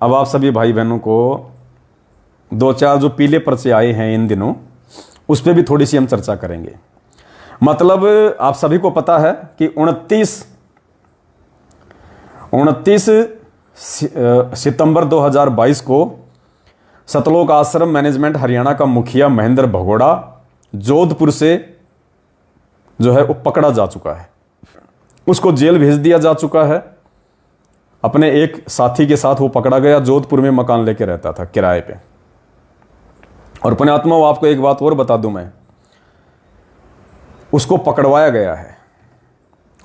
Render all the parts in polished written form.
अब आप सभी भाई बहनों को दो चार जो पीले पर्चे आए हैं इन दिनों, उस पर भी थोड़ी सी हम चर्चा करेंगे। मतलब आप सभी को पता है कि 29 सितंबर 2022 को सतलोक आश्रम मैनेजमेंट हरियाणा का मुखिया महेंद्र भगोड़ा जोधपुर से जो है वो पकड़ा जा चुका है। उसको जेल भेज दिया जा चुका है। अपने एक साथी के साथ वो पकड़ा गया, जोधपुर में मकान लेके रहता था किराए पे। और पुण्यात्मा, आपको एक बात और बता दूं मैं, उसको पकड़वाया गया है।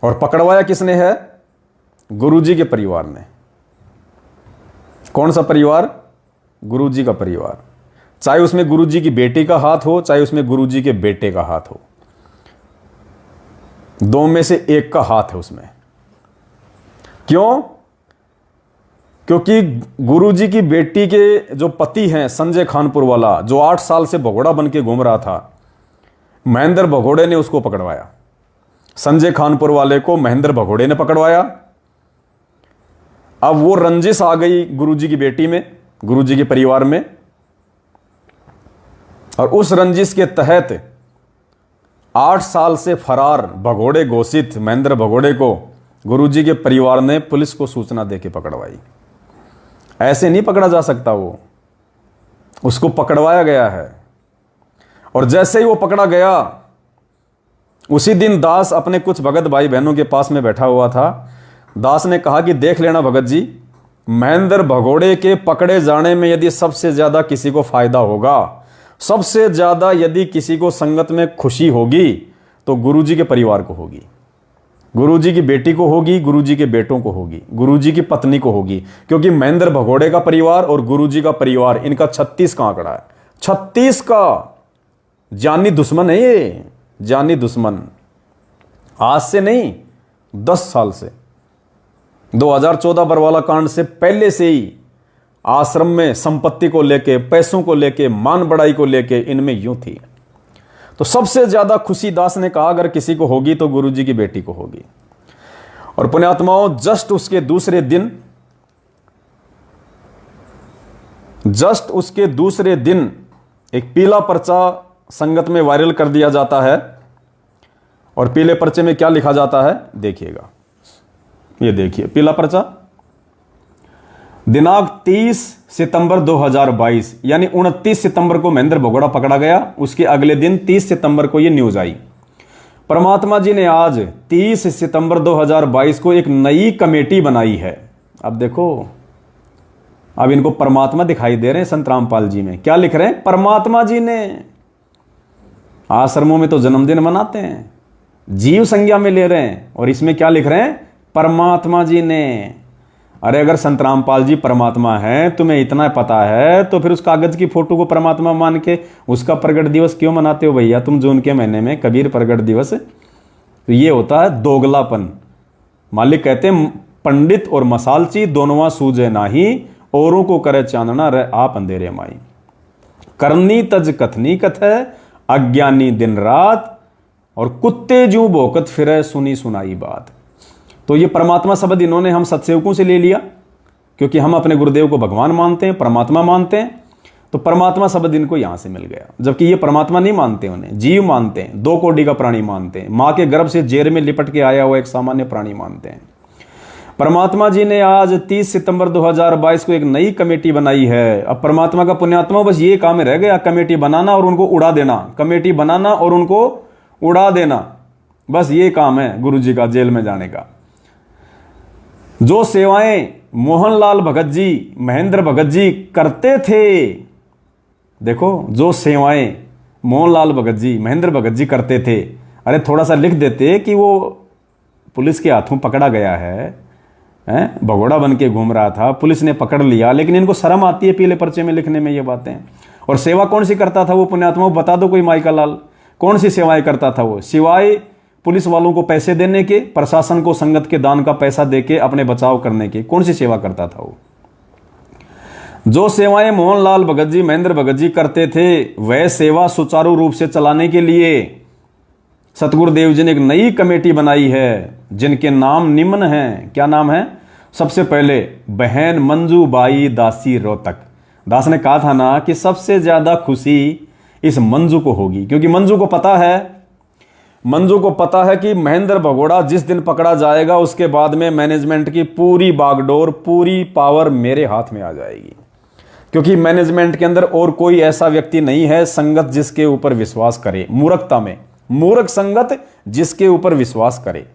और पकड़वाया किसने है? गुरुजी के परिवार ने। कौन सा परिवार? गुरुजी का परिवार। चाहे उसमें गुरुजी की बेटी का हाथ हो, चाहे उसमें गुरुजी के बेटे का हाथ हो, दो में से एक का हाथ है उसमें। क्यों? क्योंकि गुरुजी की बेटी के जो पति हैं संजय खानपुर वाला, जो 8 साल से भगोड़ा बन के घूम रहा था, महेंद्र भगोड़े ने उसको पकड़वाया। संजय खानपुर वाले को महेंद्र भगोड़े ने पकड़वाया। अब वो रंजिश आ गई गुरुजी की बेटी में, गुरुजी के परिवार में, और उस रंजिश के तहत 8 साल से फरार भगोड़े घोषित महेंद्र भगोड़े को गुरुजी के परिवार ने पुलिस को सूचना देके पकड़वाई। ऐसे नहीं पकड़ा जा सकता, वो उसको पकड़वाया गया है। और जैसे ही वो पकड़ा गया, उसी दिन दास अपने कुछ भगत भाई बहनों के पास में बैठा हुआ था। दास ने कहा कि देख लेना भगत जी, महेंद्र भगोड़े के पकड़े जाने में यदि सबसे ज्यादा किसी को फायदा होगा, सबसे ज्यादा यदि किसी को संगत में खुशी होगी, तो गुरुजी के परिवार को होगी, गुरुजी की बेटी को होगी, गुरुजी के बेटों को होगी, गुरुजी की पत्नी को होगी। क्योंकि महेंद्र भगोड़े का परिवार और गुरुजी का परिवार, इनका 36 का आंकड़ा है। 36 का जानी दुश्मन है ये, जानी दुश्मन। आज से नहीं, 10 साल से, 2014 बरवाला कांड से पहले से ही आश्रम में संपत्ति को लेके, पैसों को लेके, मान बढ़ाई को लेके इनमें यूं थी। तो सबसे ज्यादा खुशी दास ने कहा अगर किसी को होगी तो गुरुजी की बेटी को होगी। और पुण्यात्माओं, जस्ट उसके दूसरे दिन एक पीला पर्चा संगत में वायरल कर दिया जाता है। और पीले पर्चे में क्या लिखा जाता है देखिएगा, ये देखिए पीला पर्चा। दिनांक 30 सितंबर 2022, यानी 29 सितंबर को महेंद्र भगोड़ा पकड़ा गया। उसके अगले दिन 30 सितंबर को यह न्यूज आई। परमात्मा जी ने आज 30 सितंबर 2022 को एक नई कमेटी बनाई है। अब देखो, अब इनको परमात्मा दिखाई दे रहे हैं संत रामपाल जी में। क्या लिख रहे हैं? परमात्मा जी ने। आश्रमों में तो जन्मदिन मनाते हैं, जीव संज्ञा में ले रहे हैं, और इसमें क्या लिख रहे हैं? परमात्मा जी ने। अरे अगर संत रामपाल जी परमात्मा है, तुम्हें इतना पता है, तो फिर उस कागज की फोटो को परमात्मा मान के उसका प्रगट दिवस क्यों मनाते हो भैया तुम जून के महीने में, कबीर प्रगट दिवस? तो ये होता है दोगलापन। मालिक कहते हैं पंडित और मसालची दोनों सूझे नाही, औरों को करे चांदना रह आप अंधेरे माई। करनी तज कथनी कथ है, अज्ञानी दिन रात, और कुत्ते जू भोकत फिरे सुनी सुनाई बात। तो ये परमात्मा शब्द इन्होंने हम सत्सेवकों से ले लिया, क्योंकि हम अपने गुरुदेव को भगवान मानते हैं, परमात्मा मानते हैं। तो परमात्मा शब्द इनको यहां से मिल गया, जबकि ये परमात्मा नहीं मानते, उन्हें जीव मानते हैं, 2 कोटि का प्राणी मानते हैं, मां के गर्भ से जेर में लिपट के आया हुआ एक सामान्य प्राणी मानते हैं। परमात्मा जी ने आज 30 सितंबर 2022 को एक नई कमेटी बनाई है। अब परमात्मा का पुण्यात्मा बस ये काम रह गया, कमेटी बनाना और उनको उड़ा देना, कमेटी बनाना और उनको उड़ा देना, बस ये काम है गुरुजी का जेल में जाने का। जो सेवाएं मोहनलाल भगत जी, महेंद्र भगत जी करते थे, देखो जो सेवाएं मोहनलाल भगत जी, महेंद्र भगत जी करते थे, अरे थोड़ा सा लिख देते कि वो पुलिस के हाथों पकड़ा गया है, भगोड़ा बन के घूम रहा था, पुलिस ने पकड़ लिया, लेकिन इनको शर्म आती है पीले पर्चे में लिखने में ये बातें। और सेवा कौन सी करता था वो पुण्यात्मा, बता दो कोई माइका लाल, कौन सी सेवाएं करता था वो? सिवाय पुलिस वालों को पैसे देने के, प्रशासन को संगत के दान का पैसा देके अपने बचाव करने के, कौन सी सेवा करता था वो? जो सेवाएं मोहनलाल भगत जी, महेंद्र भगत जी करते थे, वह सेवा सुचारू रूप से चलाने के लिए सतगुरुदेव जी ने एक नई कमेटी बनाई है, जिनके नाम निम्न हैं। क्या नाम है? सबसे पहले बहन मंजू बाई दासी रोहतक। दास ने कहा था ना कि सबसे ज्यादा खुशी इस मंजू को होगी, क्योंकि मंजू को पता है कि महेंद्र भगोड़ा जिस दिन पकड़ा जाएगा उसके बाद में मैनेजमेंट की पूरी बागडोर, पूरी पावर मेरे हाथ में आ जाएगी, क्योंकि मैनेजमेंट के अंदर और कोई ऐसा व्यक्ति नहीं है संगत जिसके ऊपर विश्वास करे। मूर्खता में मूर्ख संगत जिसके ऊपर विश्वास करे।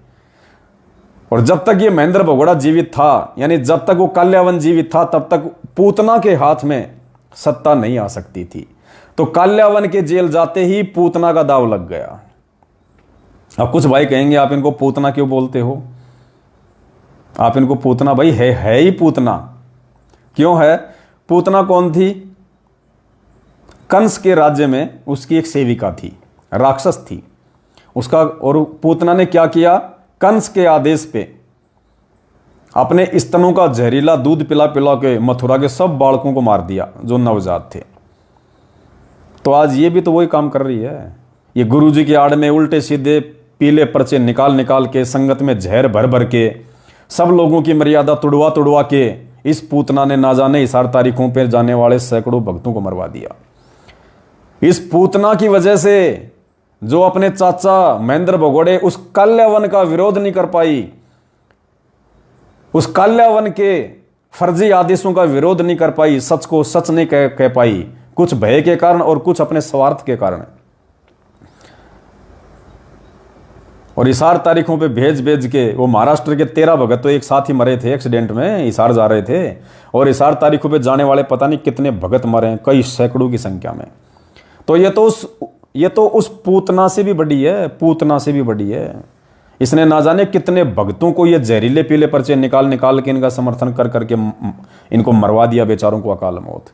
और जब तक ये महेंद्र भगोड़ा जीवित था, यानी जब तक वो काल्यावन जीवित था, तब तक पूतना के हाथ में सत्ता नहीं आ सकती थी। तो काल्यावन के जेल जाते ही पूतना का दाव लग गया। अब कुछ भाई कहेंगे आप इनको पूतना क्यों बोलते हो? आप इनको पूतना, भाई है ही पूतना। क्यों है? पूतना कौन थी? कंस के राज्य में उसकी एक सेविका थी, राक्षस थी उसका। और पूतना ने क्या किया? कंस के आदेश पे अपने स्तनों का जहरीला दूध पिला पिला के मथुरा के सब बालकों को मार दिया जो नवजात थे। तो आज ये भी तो वही काम कर रही है। ये गुरुजी की आड़ में उल्टे सीधे पीले पर्चे निकाल निकाल के, संगत में जहर भर भर के, सब लोगों की मर्यादा तुड़वा तुड़वा के इस पूतना ने ना जाने हिसार तारीखों पर जाने वाले सैकड़ों भक्तों को मरवा दिया। इस पूतना की वजह से जो अपने चाचा महेंद्र भगोड़े उस काल्यावन का विरोध नहीं कर पाई, उस काल्यावन के फर्जी आदेशों का विरोध नहीं कर पाई, सच को सच नहीं कह पाई, कुछ भय के कारण और कुछ अपने स्वार्थ के कारण। और हिसार तारीखों पे भेज भेज के वो महाराष्ट्र के 13 भगत तो एक साथ ही मरे थे एक्सीडेंट में, हिसार जा रहे थे। और हिसार तारीखों पे जाने वाले पता नहीं कितने भगत मरे हैं, कई सैकड़ों की संख्या में। तो ये तो उस पूतना से भी बड़ी है, पूतना से भी बड़ी है। इसने ना जाने कितने भक्तों को ये जहरीले पीले पर्चे निकाल निकाल के इनका समर्थन कर करके इनको मरवा दिया, बेचारों को अकाल मौत।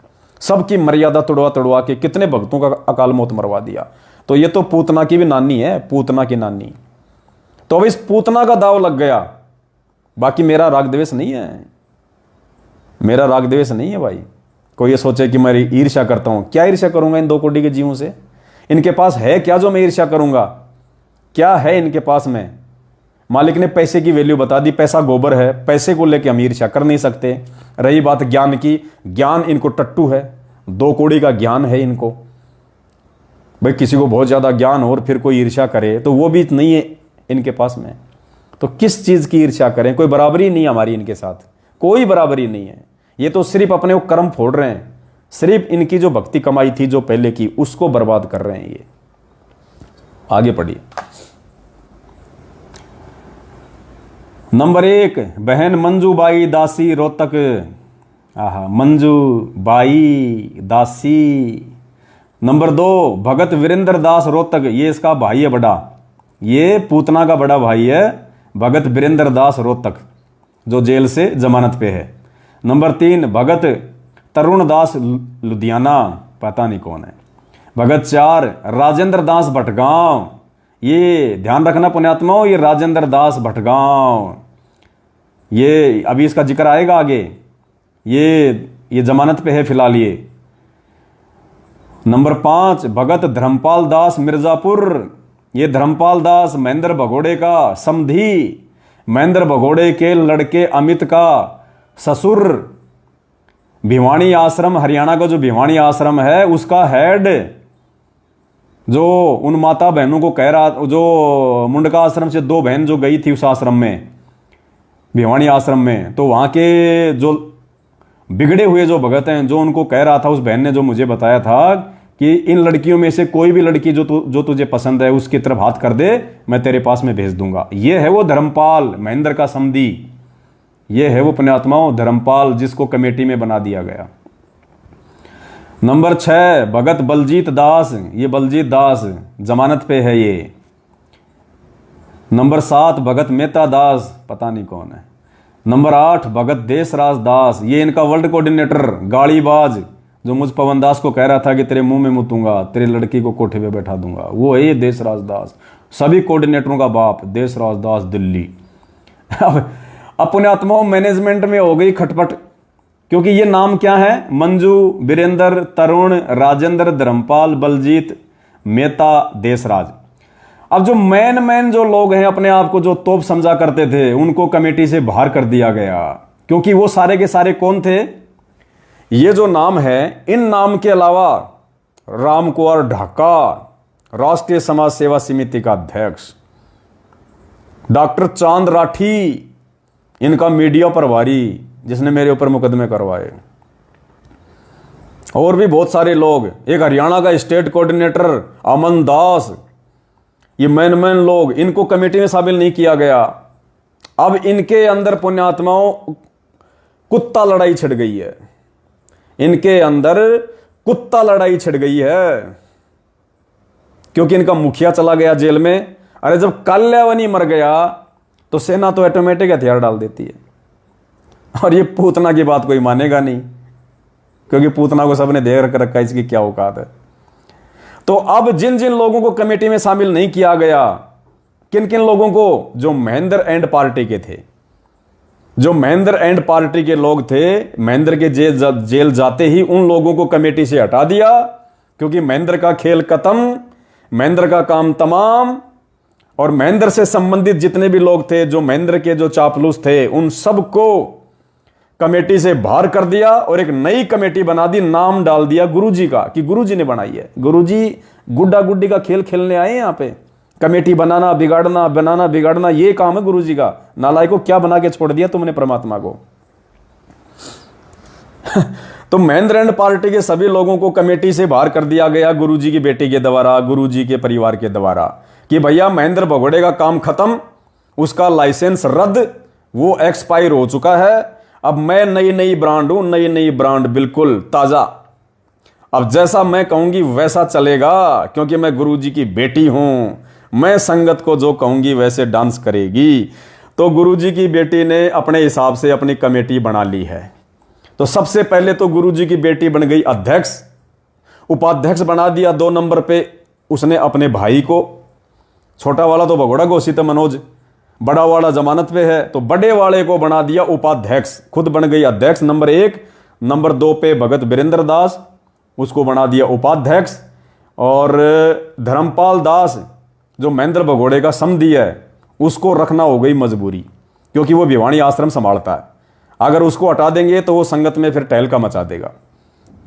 सबकी मर्यादा तुड़वा तुड़वा के कितने भक्तों का अकाल मौत मरवा दिया। तो ये तो पूतना की भी नानी है, पूतना की नानी। तो अब इस पूतना का दाव लग गया। बाकी मेरा राग द्वेष नहीं है, मेरा राग द्वेष नहीं है भाई। कोई ये सोचे कि मैं ईर्ष्या करता हूं, क्या ईर्ष्या करूंगा इन 2 कोटि के जीवों से? इनके पास है क्या जो मैं ईर्ष्या करूंगा? क्या है इनके पास में? मालिक ने पैसे की वैल्यू बता दी, पैसा गोबर है, पैसे को लेके हम ईर्ष्या कर नहीं सकते। रही बात ज्ञान की, ज्ञान इनको टट्टू है, 2 कौड़ी का ज्ञान है इनको। भाई किसी को बहुत ज्यादा ज्ञान और फिर कोई ईर्ष्या करे तो वो भी नहीं है इनके पास में। तो किस चीज की ईर्ष्या करें? कोई बराबरी नहीं हमारी इनके साथ, कोई बराबरी नहीं है। ये तो सिर्फ अपने वो कर्म फोड़ रहे हैं, सिर्फ इनकी जो भक्ति कमाई थी जो पहले की, उसको बर्बाद कर रहे हैं ये। आगे पढ़िए। नंबर 1 बहन मंजू बाई दासी रोहतक। आहा, मंजू बाई दासी। नंबर 2 भगत वीरेंद्र दास रोहतक, ये इसका भाई है बड़ा, ये पूतना का बड़ा भाई है भगत वीरेंद्र दास रोहतक, जो जेल से जमानत पे है। नंबर 3 भगत तरुण दास लुधियाना, पता नहीं कौन है। भगत 4 राजेंद्र दास भटगांव, ये ध्यान रखना पुण्यात्माओं, ये राजेंद्र दास भटगांव, ये अभी इसका जिक्र आएगा आगे। ये जमानत पे है फिलहाल ये। नंबर 5 भगत धर्मपाल दास मिर्जापुर, ये धर्मपाल दास महेंद्र भगोड़े का समधी, महेंद्र भगोड़े के लड़के अमित का ससुर। भिवानी आश्रम, हरियाणा का जो भिवानी आश्रम है उसका हेड, जो उन माता बहनों को कह रहा, जो मुंडका आश्रम से 2 बहन जो गई थी उस आश्रम में, भिवानी आश्रम में, तो वहां के जो बिगड़े हुए जो भगत हैं, जो उनको कह रहा था, उस बहन ने जो मुझे बताया था कि इन लड़कियों में से कोई भी लड़की जो तुझे पसंद है उसकी तरफ हाथ कर दे, मैं तेरे पास में भेज दूंगा। ये है वो धर्मपाल, महेंद्र का समधी, ये है वो पुण्यात्माओं धर्मपाल, जिसको कमेटी में बना दिया गया। नंबर 6 भगत बलजीत दास, ये बलजीत दास जमानत पे है ये। नंबर 7 भगत मेहता दास, पता नहीं कौन है। नंबर 8 भगत देशराज दास, ये इनका वर्ल्ड कोऑर्डिनेटर, गाड़ीबाज, जो मुझ पवन दास को कह रहा था कि तेरे मुंह में मुतूंगा, तेरी लड़की को कोठे पे बैठा दूंगा, वो है ये देशराज दास। सभी कोऑर्डिनेटरों का बाप देशराज दास दिल्ली। अब पुण्यात्माओं मैनेजमेंट में हो गई खटपट, क्योंकि ये नाम क्या है? मंजू, वीरेंद्र, तरुण, राजेंद्र, धर्मपाल, बलजीत, मेहता, देशराज। अब जो मैन जो लोग हैं, अपने आप को जो तोप समझा करते थे, उनको कमेटी से बाहर कर दिया गया। क्योंकि वो सारे के सारे कौन थे? ये जो नाम है, इन नाम के अलावा राम कुंवर ढाका, राष्ट्रीय समाज सेवा समिति का अध्यक्ष, डॉक्टर चांद राठी, इनका मीडिया प्रभारी जिसने मेरे ऊपर मुकदमे करवाए, और भी बहुत सारे लोग, एक हरियाणा का स्टेट कोऑर्डिनेटर अमन दास, ये मैन लोग, इनको कमेटी में शामिल नहीं किया गया। अब इनके अंदर पुण्यात्माओं कुत्ता लड़ाई छिड़ गई है, इनके अंदर कुत्ता लड़ाई छिड़ गई है, क्योंकि इनका मुखिया चला गया जेल में। अरे जब काल्यावनी मर गया तो सेना तो ऑटोमेटिक हथियार डाल देती है, और ये पूतना की बात कोई मानेगा नहीं, क्योंकि पूतना को सबने देख रखा है इसकी क्या औकात है। तो अब जिन जिन लोगों को कमेटी में शामिल नहीं किया गया, किन किन लोगों को? जो महेंद्र एंड पार्टी के थे, जो महेंद्र एंड पार्टी के लोग थे, महेंद्र के जेल जाते ही उन लोगों को कमेटी से हटा दिया, क्योंकि महेंद्र का खेल खत्म, महेंद्र का काम तमाम। और महेंद्र से संबंधित जितने भी लोग थे, जो महेंद्र के जो चापलूस थे, उन सबको कमेटी से बाहर कर दिया और एक नई कमेटी बना दी, नाम डाल दिया गुरुजी का, कि गुरुजी ने बनाई है। गुरुजी गुड्डा गुड्डी का खेल खेलने आए यहाँ पे, कमेटी बनाना बिगाड़ना, बनाना बिगाड़ना, ये काम है गुरुजी का। नालायकों, क्या बना के छोड़ दिया तुमने परमात्मा को? तो महेंद्र एंड पार्टी के सभी लोगों को कमेटी से बाहर कर दिया गया गुरुजी की बेटी के द्वारा, गुरुजी के परिवार के द्वारा, कि भैया महेंद्र भगोड़े का काम खत्म, उसका लाइसेंस रद्द, वो एक्सपायर हो चुका है। अब मैं नई ब्रांड हूं, नई ब्रांड, बिल्कुल ताजा। अब जैसा मैं कहूंगी वैसा चलेगा, क्योंकि मैं गुरुजी की बेटी हूं, मैं संगत को जो कहूंगी वैसे डांस करेगी। तो गुरुजी की बेटी ने अपने हिसाब से अपनी कमेटी बना ली है। तो सबसे पहले तो गुरुजी की बेटी बन गई अध्यक्ष, उपाध्यक्ष बना दिया 2 नंबर पे उसने अपने भाई को। छोटा वाला तो भगोड़ा घोषित है मनोज, बड़ा वाला जमानत पे है, तो बड़े वाले को बना दिया उपाध्यक्ष, खुद बन गई अध्यक्ष नंबर 1। नंबर 2 पे भगत वीरेंद्र दास, उसको बना दिया उपाध्यक्ष। और धर्मपाल दास जो महेंद्र भगोड़े का समधी है, उसको रखना हो गई मजबूरी, क्योंकि वो भिवानी आश्रम संभालता है। अगर उसको हटा देंगे तो वो संगत में फिर टहलका मचा देगा,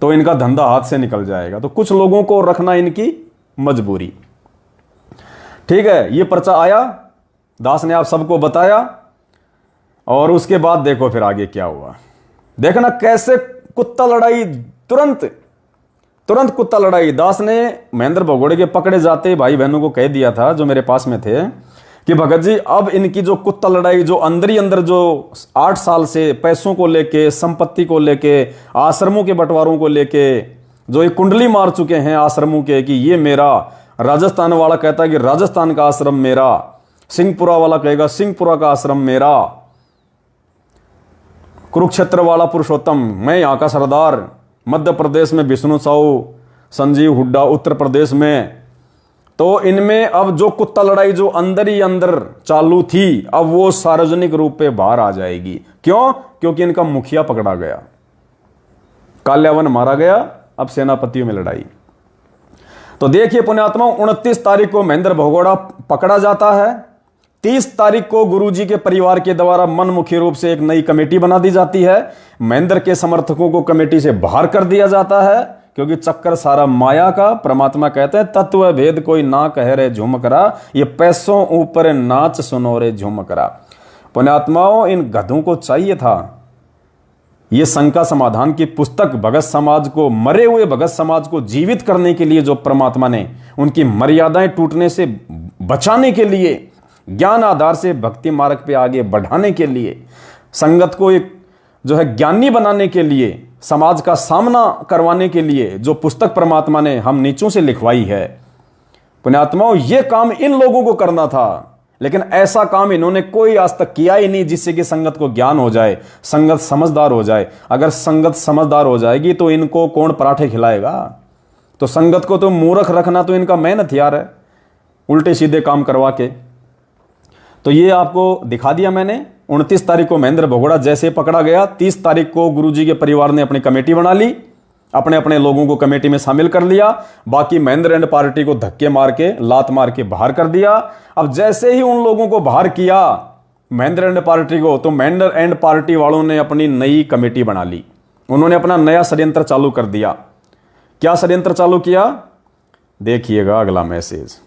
तो इनका धंधा हाथ से निकल जाएगा। तो कुछ लोगों को रखना इनकी मजबूरी। ठीक है, ये पर्चा आया, दास ने आप सबको बताया, और उसके बाद देखो फिर आगे क्या हुआ। देखना कैसे कुत्ता लड़ाई, तुरंत कुत्ता लड़ाई। दास ने महेंद्र भगोड़े के पकड़े जाते भाई बहनों को कह दिया था, जो मेरे पास में थे, कि भगत जी अब इनकी जो कुत्ता लड़ाई, जो अंदर ही अंदर जो 8 साल से पैसों को लेके, संपत्ति को लेके, आश्रमों के बंटवारों को लेके जो एक कुंडली मार चुके हैं आश्रमों के, कि ये मेरा, राजस्थान वाला कहता है कि राजस्थान का आश्रम मेरा, सिंहपुरा वाला कहेगा सिंहपुरा का आश्रम मेरा, कुरुक्षेत्र वाला पुरुषोत्तम, मैं यहाँ का सरदार, मध्य प्रदेश में विष्णु साहू, संजीव हुड्डा उत्तर प्रदेश में। तो इनमें अब जो कुत्ता लड़ाई जो अंदर ही अंदर चालू थी, अब वो सार्वजनिक रूप पे बाहर आ जाएगी। क्यों? क्योंकि इनका मुखिया पकड़ा गया, काल्यावन मारा गया, अब सेनापतियों में लड़ाई। तो देखिए पुण्यात्मा, 29 तारीख को महेंद्र भगोड़ा पकड़ा जाता है। 30 तारीख को गुरुजी के परिवार के द्वारा मनमुखी रूप से एक नई कमेटी बना दी जाती है। महेंद्र के समर्थकों को कमेटी से बाहर कर दिया जाता है, क्योंकि चक्कर सारा माया का। परमात्मा कहते हैं तत्व भेद कोई ना कह रे झुमकरा, ये पैसों ऊपर नाच सुनो रे झुमकरा। पुण्यात्माओं, इन गधों को चाहिए था ये शंका समाधान की पुस्तक, भगत समाज को, मरे हुए भगत समाज को जीवित करने के लिए, जो परमात्मा ने उनकी मर्यादाएं टूटने से बचाने के लिए, ज्ञान आधार से भक्ति मार्ग पे आगे बढ़ाने के लिए, संगत को एक जो है ज्ञानी बनाने के लिए, समाज का सामना करवाने के लिए जो पुस्तक परमात्मा ने हम नीचों से लिखवाई है। पुण्यात्माओं, ये काम इन लोगों को करना था, लेकिन ऐसा काम इन्होंने कोई आज तक किया ही नहीं जिससे कि संगत को ज्ञान हो जाए, संगत समझदार हो जाए। अगर संगत समझदार हो जाएगी तो इनको कौन पराठे खिलाएगा? तो संगत को तो मूर्ख रखना तो इनका मेन हथियार है, उल्टे सीधे काम करवा के। तो ये आपको दिखा दिया मैंने। 29 तारीख को महेंद्र भगोड़ा जैसे पकड़ा गया, 30 तारीख को गुरुजी के परिवार ने अपनी कमेटी बना ली, अपने अपने लोगों को कमेटी में शामिल कर लिया। बाकी महेंद्र एंड पार्टी को धक्के मार के, लात मार के बाहर कर दिया। अब जैसे ही उन लोगों को बाहर किया, महेंद्र एंड पार्टी को, तो महेंद्र एंड पार्टी वालों ने अपनी नई कमेटी बना ली। उन्होंने अपना नया षड्यंत्र चालू कर दिया। क्या षड्यंत्र चालू किया, देखिएगा अगला मैसेज।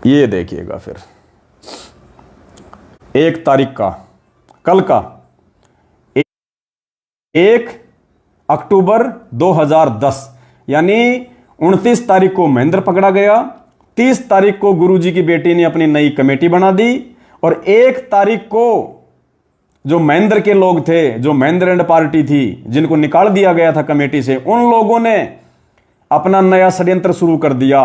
ये देखिएगा फिर 1 तारीख का, कल का 1 अक्टूबर 2010, यानी 29 तारीख को महेंद्र पकड़ा गया, 30 तारीख को गुरुजी की बेटी ने अपनी नई कमेटी बना दी, और 1 तारीख को जो महेंद्र के लोग थे, जो महेंद्र एंड पार्टी थी, जिनको निकाल दिया गया था कमेटी से, उन लोगों ने अपना नया षड्यंत्र शुरू कर दिया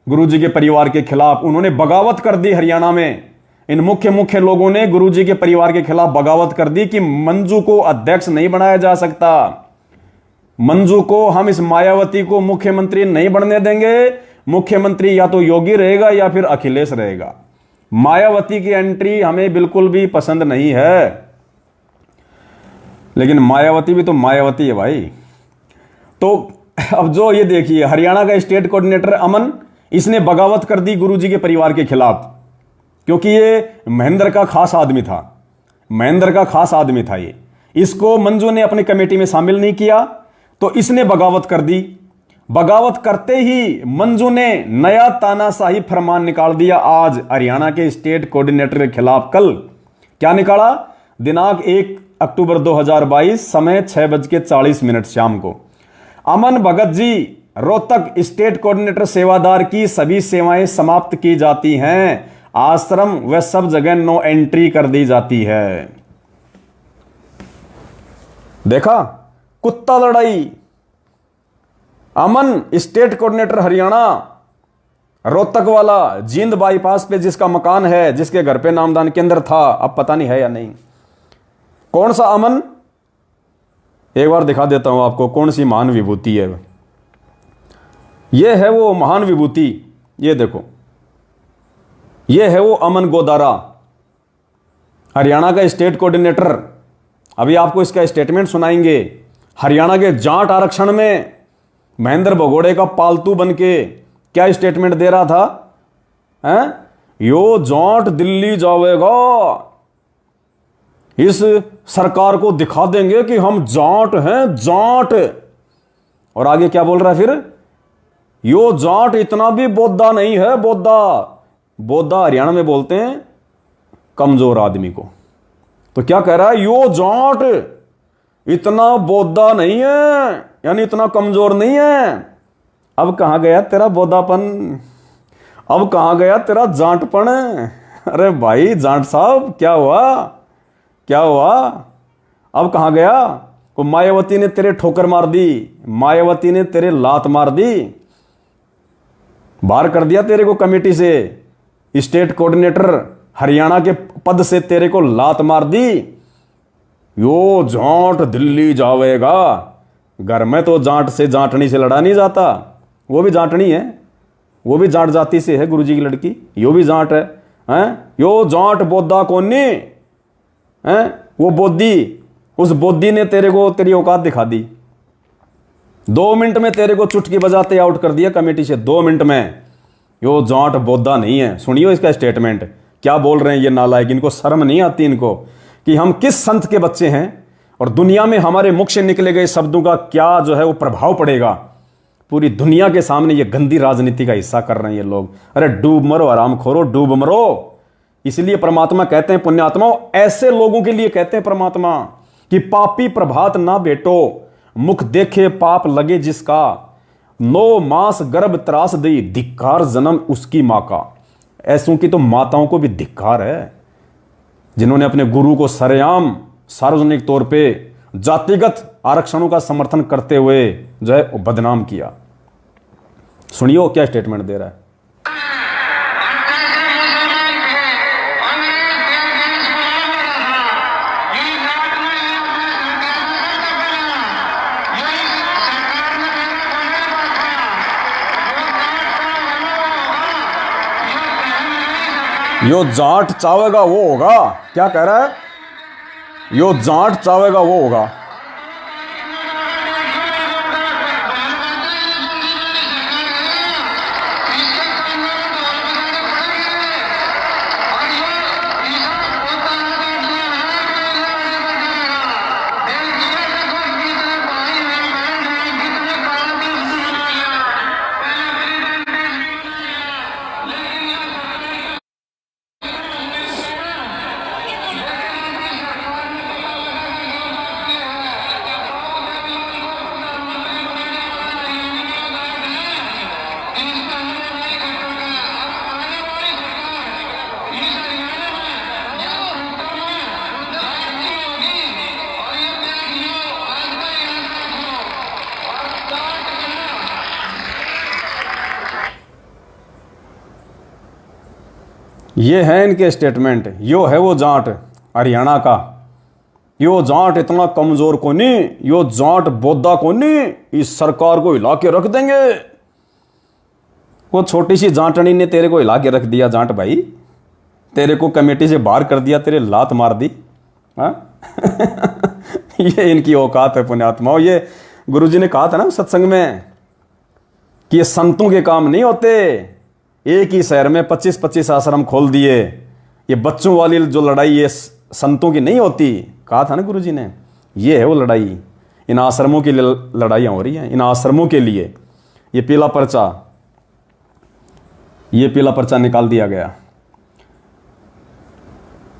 गुरुजी के परिवार के खिलाफ। उन्होंने बगावत कर दी हरियाणा में। इन मुख्य लोगों ने गुरुजी के परिवार के खिलाफ बगावत कर दी कि मंजू को अध्यक्ष नहीं बनाया जा सकता, मंजू को, हम इस मायावती को मुख्यमंत्री नहीं बनने देंगे। मुख्यमंत्री या तो योगी रहेगा या फिर अखिलेश रहेगा। मायावती की एंट्री हमें बिल्कुल भी पसंद नहीं है, लेकिन मायावती भी तो मायावती है भाई। तो अब जो ये देखिए, हरियाणा का स्टेट कोऑर्डिनेटर अमन, इसने बगावत कर दी गुरुजी के परिवार के खिलाफ, क्योंकि ये महेंद्र का खास आदमी था, महेंद्र का खास आदमी था ये। इसको मंजू ने अपनी कमेटी में शामिल नहीं किया, तो इसने बगावत कर दी। बगावत करते ही मंजू ने नया तानाशाही फरमान निकाल दिया आज हरियाणा के स्टेट कोऑर्डिनेटर के खिलाफ। कल क्या निकाला, दिनांक 1 अक्टूबर 2022, समय 6:40 शाम को, अमन भगत जी, रोहतक स्टेट कोऑर्डिनेटर सेवादार की सभी सेवाएं समाप्त की जाती हैं, आश्रम व सब जगह नो एंट्री कर दी जाती है। देखा, कुत्ता लड़ाई। अमन स्टेट कोऑर्डिनेटर हरियाणा, रोहतक वाला, जींद बाईपास पे जिसका मकान है, जिसके घर पे नामदान केंद्र था, अब पता नहीं है या नहीं। कौन सा अमन, एक बार दिखा देता हूं आपको कौन सी महान विभूति है। यह है वो महान विभूति, ये देखो, यह है वो अमन गोदारा, हरियाणा का स्टेट कोऑर्डिनेटर। अभी आपको इसका स्टेटमेंट सुनाएंगे। हरियाणा के जाट आरक्षण में महेंद्र भगोड़े का पालतू बनके क्या स्टेटमेंट दे रहा था, हैं? यो जाट दिल्ली जावेगा, इस सरकार को दिखा देंगे कि हम जाट हैं, जाट। और आगे क्या बोल रहा है फिर, यो जाट इतना भी बोद्दा नहीं है, बोद्दा। बोद्दा हरियाणा में बोलते हैं कमजोर आदमी को। तो क्या कह रहा है, यो जाट इतना बोद्दा नहीं है, यानी इतना कमजोर नहीं है। अब कहां गया तेरा बोदापन, अब कहां गया तेरा जाटपन। अरे भाई जाट साहब, क्या हुआ, क्या हुआ, अब कहां गया। को मायावती ने तेरे ठोकर मार दी, मायावती ने तेरे लात मार दी, बाहर कर दिया तेरे को कमेटी से, स्टेट कोऑर्डिनेटर हरियाणा के पद से तेरे को लात मार दी। यो जाट दिल्ली जावेगा। घर में तो जाट से, जाटनी से लड़ा नहीं जाता, वो भी जाटनी है, वो भी जाट जाति से है, गुरुजी की लड़की, यो भी जाट है, हैं? यो जाट बोद्दा कौन हैं? वो बोद्दी, उस बोद्दी ने तेरे को तेरी औकात दिखा दी। 2 मिनट में तेरे को चुटकी बजाते आउट कर दिया कमेटी से, 2 मिनट में। यो जाट बोद्दा नहीं है। सुनियो इसका स्टेटमेंट, क्या बोल रहे हैं ये नालायक, इनको शर्म नहीं आती इनको, कि हम किस संत के बच्चे हैं और दुनिया में हमारे मुख से निकले गए शब्दों का क्या जो है वो प्रभाव पड़ेगा। पूरी दुनिया के सामने ये गंदी राजनीति का हिस्सा कर रहे हैं ये लोग। अरे डूब मरो आराम खोरो, डूब मरो। इसलिए परमात्मा कहते हैं पुण्यात्माओं, ऐसे लोगों के लिए कहते हैं परमात्मा कि पापी प्रभात ना बेटो, मुख देखे पाप लगे जिसका, 9 मास गर्भ त्रास दी, धिक्कार जन्म उसकी मां का। ऐसों की तो माताओं को भी धिक्कार है, जिन्होंने अपने गुरु को सरेआम सार्वजनिक तौर पे जातिगत आरक्षणों का समर्थन करते हुए जो है बदनाम किया। सुनियो क्या स्टेटमेंट दे रहा है। यो जाट चावेगा वो होगा, क्या कह रहा है, यो जाट चावेगा वो होगा। ये है इनके स्टेटमेंट। यो है वो जाट हरियाणा का। यो जाट इतना कमजोर को नहीं, यो जाट बोदा को नहीं, इस सरकार को हिला के रख देंगे। वो छोटी सी जाटनी ने तेरे को हिला के रख दिया जाट भाई, तेरे को कमेटी से बाहर कर दिया, तेरे लात मार दी। हाँ ये इनकी औकात है पुण्यात्माओं। ये गुरुजी ने कहा था ना सत्संग में कि ये संतों के काम नहीं होते। एक ही शहर में 25-25 आश्रम खोल दिए। ये बच्चों वाली जो लड़ाई ये संतों की नहीं होती, कहा था ना गुरुजी ने। ये है वो लड़ाई, इन आश्रमों के लिए लड़ाइयाँ हो रही हैं, इन आश्रमों के लिए। ये पीला पर्चा निकाल दिया गया।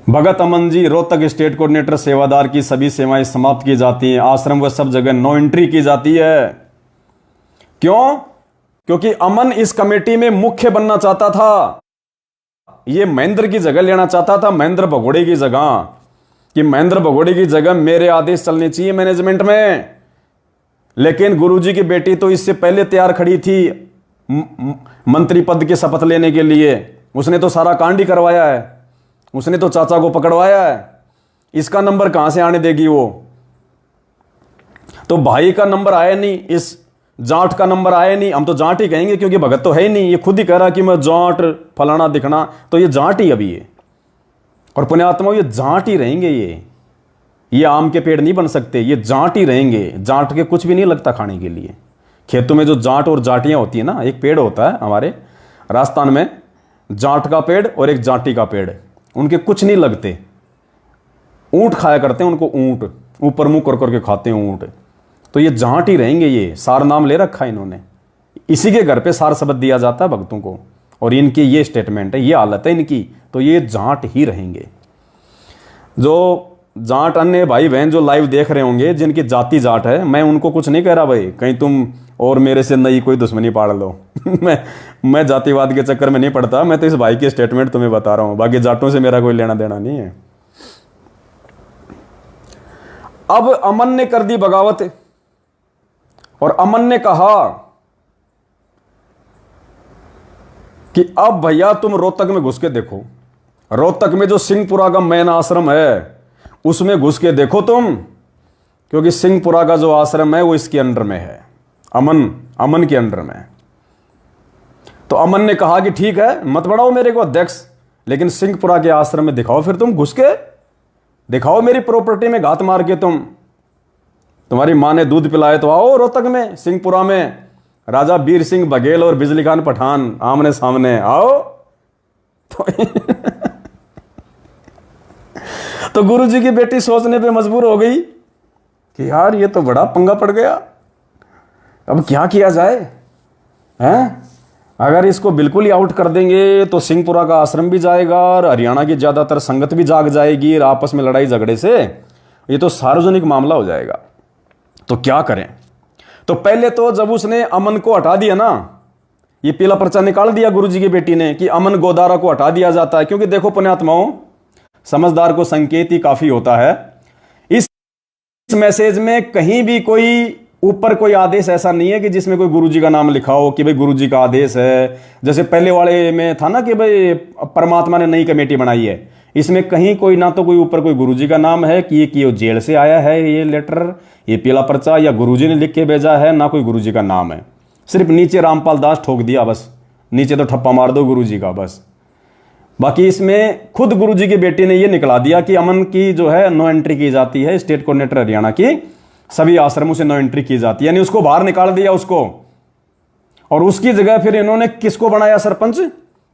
भगत अमन जी रोहतक स्टेट कोऑर्डिनेटर सेवादार की सभी सेवाएं समाप्त की जाती हैं। आश्रम व सब जगह नो एंट्री की जाती है। क्यों? क्योंकि अमन इस कमेटी में मुख्य बनना चाहता था। ये महेंद्र की जगह लेना चाहता था, महेंद्र भगोड़े की जगह, कि महेंद्र भगोड़े की जगह मेरे आदेश चलने चाहिए मैनेजमेंट में। लेकिन गुरुजी की बेटी तो इससे पहले तैयार खड़ी थी मंत्री पद की शपथ लेने के लिए। उसने तो सारा कांड ही करवाया है, उसने तो चाचा को पकड़वाया है। इसका नंबर कहां से आने देगी वो? तो भाई का नंबर आया नहीं, इस जाट का नंबर आया नहीं। हम तो जाट ही कहेंगे क्योंकि भगत तो है ही नहीं। ये खुद ही कह रहा कि मैं जाट फलाना दिखना, तो ये जाट ही अभी है। और पुण्यात्माओं ये जाट ही रहेंगे। ये आम के पेड़ नहीं बन सकते, ये जाट ही रहेंगे। जाट के कुछ भी नहीं लगता खाने के लिए। खेतों में जो जाट और जाटियां होती है ना, एक पेड़ होता है हमारे राजस्थान में, जाट का पेड़ और एक जाटी का पेड़, उनके कुछ नहीं लगते। ऊंट खाया करते हैं उनको, ऊंट ऊपर मुंह कर करके खाते हैं ऊंट। तो ये जाट ही रहेंगे। ये सार नाम ले रखा है इन्होंने, इसी के घर पे सार शब्द दिया जाता है भक्तों को। और इनकी ये स्टेटमेंट है, ये हालत है इनकी, तो ये जाट ही रहेंगे। जो जाट अन्य भाई बहन जो लाइव देख रहे होंगे, जिनकी जाति जाट है, मैं उनको कुछ नहीं कह रहा भाई कहीं तुम और मेरे से नई कोई दुश्मनी पाड़ लो। मैं जातिवाद के चक्कर में नहीं पड़ता। मैं तो इस भाई की स्टेटमेंट तुम्हें बता रहा हूं, बाकी जाटों से मेरा कोई लेना देना नहीं है। अब अमन ने कर दी बगावत और अमन ने कहा कि अब भैया तुम रोहतक में घुस के देखो। रोहतक में जो सिंहपुरा का मैन आश्रम है उसमें घुस के देखो तुम, क्योंकि सिंहपुरा का जो आश्रम है वो इसके अंडर में है, अमन के अंडर में। तो अमन ने कहा कि ठीक है मत बढ़ाओ मेरे को अध्यक्ष, लेकिन सिंहपुरा के आश्रम में दिखाओ, फिर तुम घुस के दिखाओ मेरी प्रॉपर्टी में घात मार के। तुम्हारी माँ ने दूध पिलाए तो आओ रोहतक में, सिंहपुरा में राजा वीर सिंह बघेल और बिजली खान पठान आमने सामने आओ। तो गुरुजी की बेटी सोचने पे मजबूर हो गई कि यार ये तो बड़ा पंगा पड़ गया, अब क्या किया जाए हैं? अगर इसको बिल्कुल ही आउट कर देंगे तो सिंहपुरा का आश्रम भी जाएगा और हरियाणा की ज्यादातर संगत भी जाग जाएगी और आपस में लड़ाई झगड़े से ये तो सार्वजनिक मामला हो जाएगा। तो क्या करें? तो पहले तो जब उसने अमन को हटा दिया ना, ये पीला पर्चा निकाल दिया गुरुजी की बेटी ने कि अमन गोदारा को हटा दिया जाता है। क्योंकि देखो पुण्यात्माओं, समझदार को संकेत ही काफी होता है। इस मैसेज में कहीं भी कोई ऊपर कोई आदेश ऐसा नहीं है कि जिसमें कोई गुरुजी का नाम लिखा हो कि भाई गुरुजी का आदेश है। जैसे पहले वाले में था ना कि भाई परमात्मा ने नई कमेटी बनाई है, इसमें कहीं कोई ना तो कोई ऊपर कोई गुरुजी का नाम है कि ये जेल से आया है ये लेटर, ये पीला पर्चा या गुरुजी ने लिख के भेजा है, ना कोई गुरुजी का नाम है। सिर्फ नीचे रामपाल दास ठोक दिया बस, नीचे तो ठप्पा मार दो गुरुजी का बस। बाकी इसमें खुद गुरुजी की बेटी ने ये निकला दिया कि अमन की जो है नो एंट्री की जाती है, स्टेट कोऑर्डिनेटर हरियाणा की सभी आश्रमों से नो एंट्री की जाती है, यानी उसको बाहर निकाल दिया उसको। और उसकी जगह फिर इन्होंने किसको बनाया सरपंच,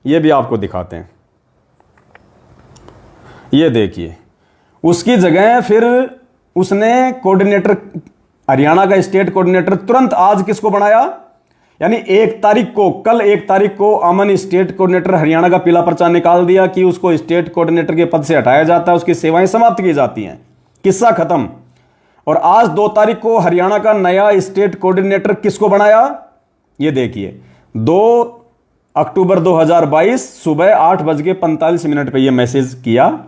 ये भी आपको दिखाते हैं। ये देखिए, उसकी जगह फिर उसने कोऑर्डिनेटर हरियाणा का स्टेट कोऑर्डिनेटर तुरंत आज किसको बनाया, यानी 1 तारीख को, कल 1 तारीख को अमन स्टेट कोऑर्डिनेटर हरियाणा का पीला पर्चा निकाल दिया कि उसको स्टेट कोऑर्डिनेटर के पद से हटाया जाता है, उसकी सेवाएं समाप्त की जाती हैं, किस्सा खत्म। और आज 2 तारीख को हरियाणा का नया स्टेट कोऑर्डिनेटर किसको बनाया, ये देखिए 2 अक्टूबर 2022 सुबह 8:45 पे ये मैसेज किया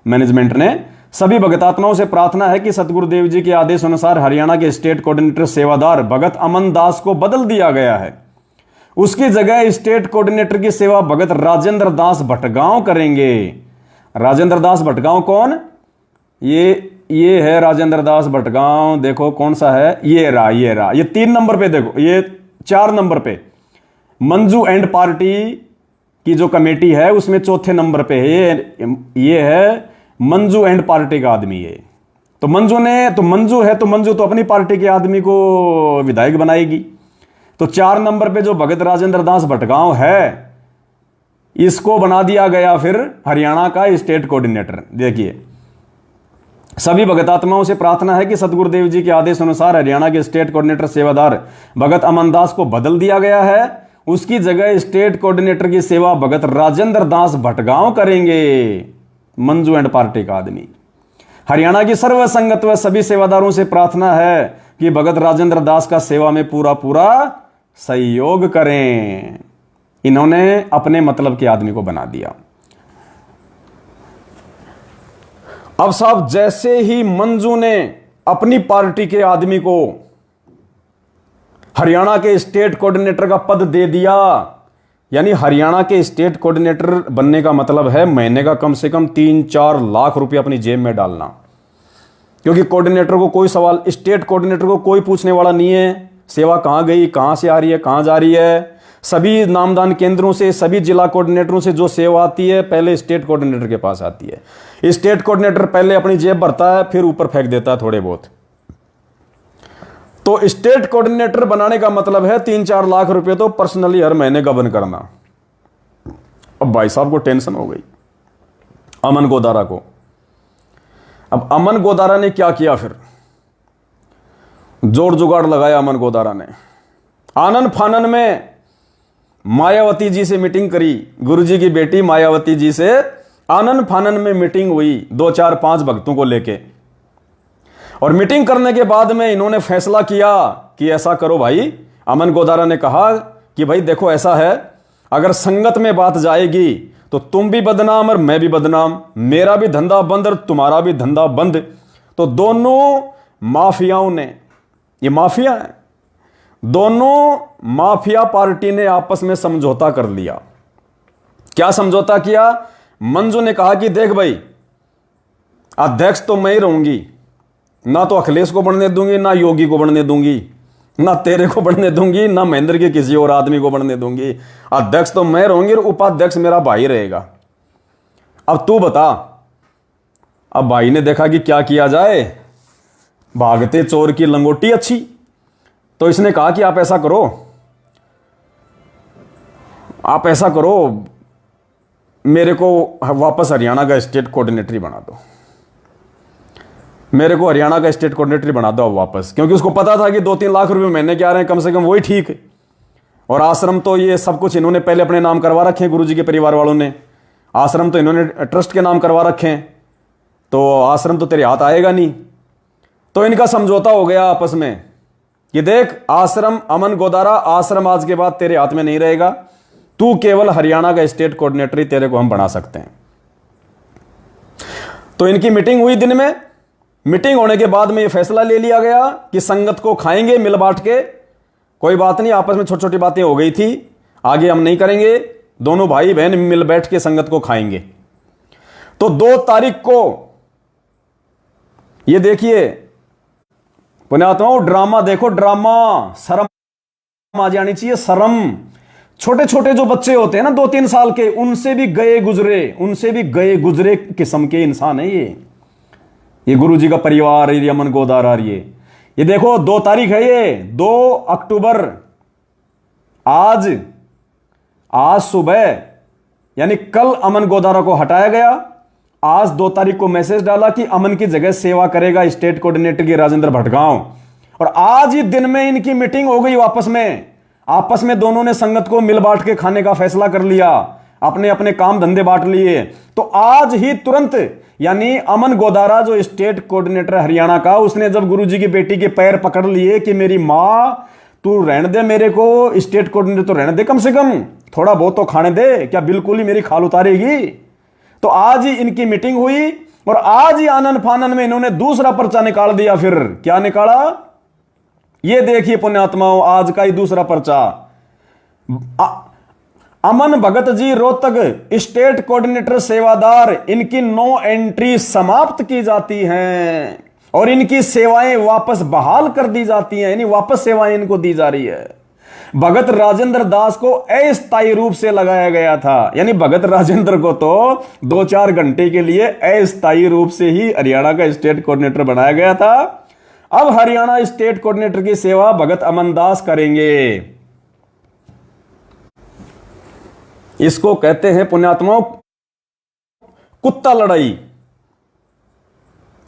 मैनेजमेंट ने। सभी भगतात्माओं से प्रार्थना है कि सतगुरुदेव जी के आदेश अनुसार हरियाणा के स्टेट कोऑर्डिनेटर सेवादार भगत अमन दास को बदल दिया गया है। उसकी जगह स्टेट कोऑर्डिनेटर की सेवा भगत राजेंद्र दास भटगांव करेंगे। राजेंद्र दास भटगांव कौन? ये है राजेंद्र दास भटगांव। देखो कौन सा है, ये रहा ये 3 नंबर पे, देखो ये 4 नंबर पे मंजू एंड पार्टी की जो कमेटी है उसमें चौथे नंबर पे है। ये है मंजू एंड पार्टी का आदमी है। तो मंजू तो अपनी पार्टी के आदमी को विधायक बनाएगी। तो 4 नंबर पे जो भगत राजेंद्र दास भटगांव है, इसको बना दिया गया फिर हरियाणा का स्टेट कोऑर्डिनेटर। देखिए, सभी भगतात्माओं से प्रार्थना है कि सतगुरुदेव जी के आदेश अनुसार हरियाणा के स्टेट कोऑर्डिनेटर सेवादार भगत अमन दास को बदल दिया गया है। उसकी जगह स्टेट कोऑर्डिनेटर की सेवा भगत राजेंद्र दास भटगांव करेंगे, मंजू एंड पार्टी का आदमी। हरियाणा की सर्व संगत व सभी सेवादारों से प्रार्थना है कि भगत राजेंद्र दास का सेवा में पूरा पूरा सहयोग करें। इन्होंने अपने मतलब के आदमी को बना दिया। अब साहब, जैसे ही मंजू ने अपनी पार्टी के आदमी को हरियाणा के स्टेट कोऑर्डिनेटर का पद दे दिया, यानी हरियाणा के स्टेट कोऑर्डिनेटर बनने का मतलब है महीने का कम से कम 3-4 लाख रुपया अपनी जेब में डालना। क्योंकि कोऑर्डिनेटर को कोई सवाल, स्टेट कोऑर्डिनेटर को कोई पूछने वाला नहीं है सेवा कहां गई, कहां से आ रही है, कहां जा रही है। सभी नामदान केंद्रों से, सभी जिला कोऑर्डिनेटरों से जो सेवा आती है पहले स्टेट कोऑर्डिनेटर के पास आती है। स्टेट कोऑर्डिनेटर पहले अपनी जेब भरता है, फिर ऊपर फेंक देता है थोड़े बहुत। तो स्टेट कोऑर्डिनेटर बनाने का मतलब है 3-4 लाख रुपए तो पर्सनली हर महीने गबन करना। अब भाई साहब को टेंशन हो गई, अमन गोदारा को। अब अमन गोदारा ने क्या किया, फिर जोड़ जुगाड़ लगाया अमन गोदारा ने। आनन फानन में मायावती जी से मीटिंग करी। गुरुजी की बेटी मायावती जी से आनन फानन में मीटिंग हुई 2-4-5 भक्तों को लेके। और मीटिंग करने के बाद में इन्होंने फैसला किया कि ऐसा करो भाई। अमन गोदारा ने कहा कि भाई देखो ऐसा है, अगर संगत में बात जाएगी तो तुम भी बदनाम और मैं भी बदनाम, मेरा भी धंधा बंद और तुम्हारा भी धंधा बंद। तो दोनों माफियाओं ने, ये माफिया है, दोनों माफिया पार्टी ने आपस में समझौता कर लिया। क्या समझौता किया? मंजू ने कहा कि देख भाई, अध्यक्ष तो मैं ही रहूंगी, ना तो अखिलेश को बढ़ने दूंगी, ना योगी को बढ़ने दूंगी, ना तेरे को बढ़ने दूंगी, ना महेंद्र के किसी और आदमी को बढ़ने दूंगी। अध्यक्ष तो मैं रहूंगी और उपाध्यक्ष मेरा भाई रहेगा। अब तू बता। अब भाई ने देखा कि क्या किया जाए, भागते चोर की लंगोटी अच्छी। तो इसने कहा कि आप ऐसा करो, मेरे को वापस हरियाणा का स्टेट कोऑर्डिनेटर बना दो, मेरे को हरियाणा का स्टेट कोऑर्डिनेटर बना दो वापस। क्योंकि उसको पता था कि 2-3 लाख रुपए महीने के आ रहे हैं, कम से कम वही ठीक है। और आश्रम तो ये सब कुछ इन्होंने पहले अपने नाम करवा रखे हैं, गुरुजी के परिवार वालों ने। आश्रम तो इन्होंने ट्रस्ट के नाम करवा रखे हैं, तो आश्रम तो तेरे हाथ आएगा नहीं। तो इनका समझौता हो गया आपस में कि देख आश्रम, अमन गोदारा, आश्रम आज के बाद तेरे हाथ में नहीं रहेगा, तू केवल हरियाणा का स्टेट कोऑर्डिनेटर ही तेरे को हम बना सकते हैं। तो इनकी मीटिंग हुई दिन में। मीटिंग होने के बाद में यह फैसला ले लिया गया कि संगत को खाएंगे मिल बांट के। कोई बात नहीं, आपस में छोटी छोटी बातें हो गई थी, आगे हम नहीं करेंगे, दोनों भाई बहन मिल बैठ के संगत को खाएंगे। तो 2 तारीख को ये देखिए पुण्यात्माओं, ड्रामा देखो, ड्रामा, शर्म आ जानी चाहिए, शर्म। छोटे छोटे जो बच्चे होते हैं ना 2-3 साल के, उनसे भी गए गुजरे किस्म के इंसान है ये गुरुजी का परिवार, ये अमन गोदारा। ये देखो 2 तारीख है, ये 2 अक्टूबर, आज सुबह यानी कल अमन गोदारा को हटाया गया। आज 2 तारीख को मैसेज डाला कि अमन की जगह सेवा करेगा स्टेट कोऑर्डिनेटर की राजेंद्र भटगांव। और आज ही दिन में इनकी मीटिंग हो गई आपस में दोनों ने संगत को मिल बांट के खाने का फैसला कर लिया, अपने अपने काम धंधे बांट लिए। तो आज ही तुरंत, यानी अमन गोदारा जो स्टेट कोऑर्डिनेटर हरियाणा का, उसने जब गुरुजी की बेटी के पैर पकड़ लिए कि मेरी मां तू रहने दे, मेरे को स्टेट कोऑर्डिनेटर तो रहने दे, कम से कम थोड़ा बहुत तो खाने दे, क्या बिल्कुल ही मेरी खाल उतारेगी। तो आज ही इनकी मीटिंग हुई और आज ही आनन फानन में इन्होंने दूसरा पर्चा निकाल दिया। फिर क्या निकाला, ये देखिए पुण्यात्माओं, आज का ही दूसरा पर्चा। अमन भगत जी रोहतक स्टेट कोऑर्डिनेटर सेवादार, इनकी नो एंट्री समाप्त की जाती हैं और इनकी सेवाएं वापस बहाल कर दी जाती हैं, यानी वापस सेवाएं इनको दी जा रही है। भगत राजेंद्र दास को अस्थायी रूप से लगाया गया था, यानी भगत राजेंद्र को तो 2-4 घंटे के लिए अस्थायी रूप से ही हरियाणा का स्टेट कोऑर्डिनेटर बनाया गया था। अब हरियाणा स्टेट कोऑर्डिनेटर की सेवा भगत अमन दास करेंगे। इसको कहते हैं पुण्यात्माओं कुत्ता लड़ाई।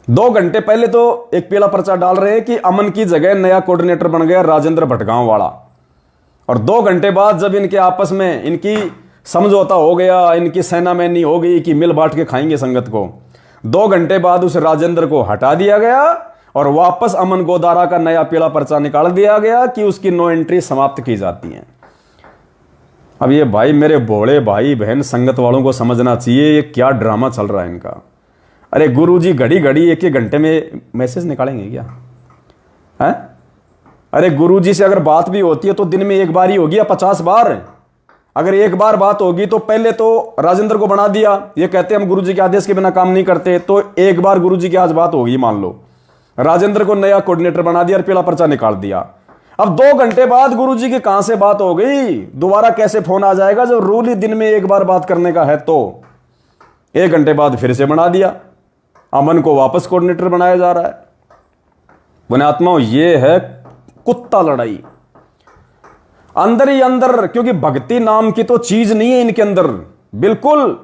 2 घंटे पहले तो एक पीला पर्चा डाल रहे हैं कि अमन की जगह नया कोऑर्डिनेटर बन गया राजेंद्र भटगांव वाला, और 2 घंटे बाद जब इनके आपस में इनकी समझौता हो गया, इनकी सेनामैनी हो गई कि मिल बांट के खाएंगे संगत को, 2 घंटे बाद उस राजेंद्र को हटा दिया गया और वापस अमन गोदारा का नया पीला पर्चा निकाल दिया गया कि उसकी नो एंट्री समाप्त की जाती है। अब ये भाई मेरे भोले भाई बहन संगत वालों को समझना चाहिए ये क्या ड्रामा चल रहा है इनका। अरे गुरुजी घड़ी घड़ी 1-1 घंटे में मैसेज निकालेंगे क्या है? अरे गुरुजी से अगर बात भी होती है तो दिन में 1 बार ही होगी या 50 बार? अगर 1 बार बात होगी तो पहले तो राजेंद्र को बना दिया, ये कहते हम गुरुजी के आदेश के बिना काम नहीं करते, तो 1 बार गुरुजी की आज बात होगी, मान लो राजेंद्र को नया कोऑर्डिनेटर बना दिया और पीला पर्चा निकाल दिया। अब 2 घंटे बाद गुरुजी की कहां से बात हो गई, दोबारा कैसे फोन आ जाएगा जब रूल ही दिन में 1 बार बात करने का है? तो 1 घंटे बाद फिर से बना दिया, अमन को वापस कोऑर्डिनेटर बनाया जा रहा है। पुण्यात्माओं ये है कुत्ता लड़ाई अंदर ही अंदर, क्योंकि भक्ति नाम की तो चीज नहीं है इनके अंदर बिल्कुल,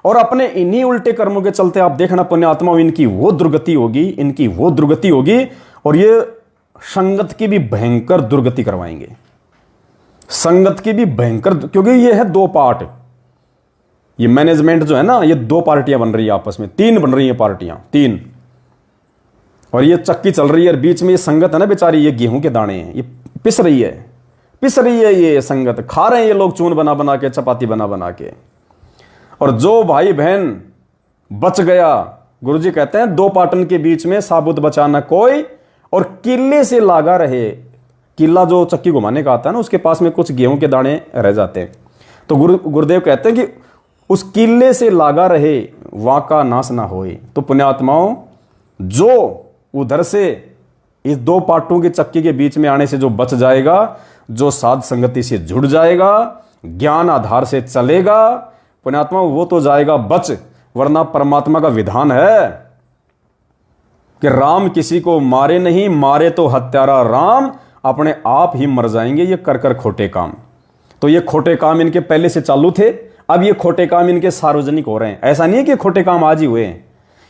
और अपने इन्हीं उल्टे कर्मों के चलते आप देखना पुण्यात्माओं इनकी वो दुर्गति होगी, इनकी वो दुर्गति होगी, और ये संगत की भी भयंकर दुर्गति करवाएंगे, संगत की भी भयंकर, क्योंकि ये है 2 पार्ट, ये मैनेजमेंट जो है ना, ये 2 पार्टियां बन रही है आपस में, 3 बन रही है पार्टियां, 3, और ये चक्की चल रही है, और बीच में ये संगत है ना बेचारी, ये गेहूं के दाने हैं, ये पिस रही है ये संगत, खा रहे हैं ये लोग चून बना बना के, चपाती बना बना के। और जो भाई बहन बच गया, गुरुजी कहते हैं 2 पाटन के बीच में साबुत बचाना कोई, और किले से लागा रहे, किला जो चक्की घुमाने का आता है ना, उसके पास में कुछ गेहूं के दाने रह जाते हैं, तो गुरुदेव कहते हैं कि उस किले से लागा रहे, वहां का नाश ना होए। तो पुण्यात्माओं जो उधर से इस 2 पाटों की चक्की के बीच में आने से जो बच जाएगा, जो साध संगति से जुड़ जाएगा, ज्ञान आधार से चलेगा, पुण्यात्माओं वो तो जाएगा बच, वरना परमात्मा का विधान है कि राम किसी को मारे नहीं, मारे तो हत्यारा राम, अपने आप ही मर जाएंगे ये कर कर खोटे काम। तो ये खोटे काम इनके पहले से चालू थे, अब ये खोटे काम इनके सार्वजनिक हो रहे हैं। ऐसा नहीं है कि खोटे काम आज ही हुए हैं,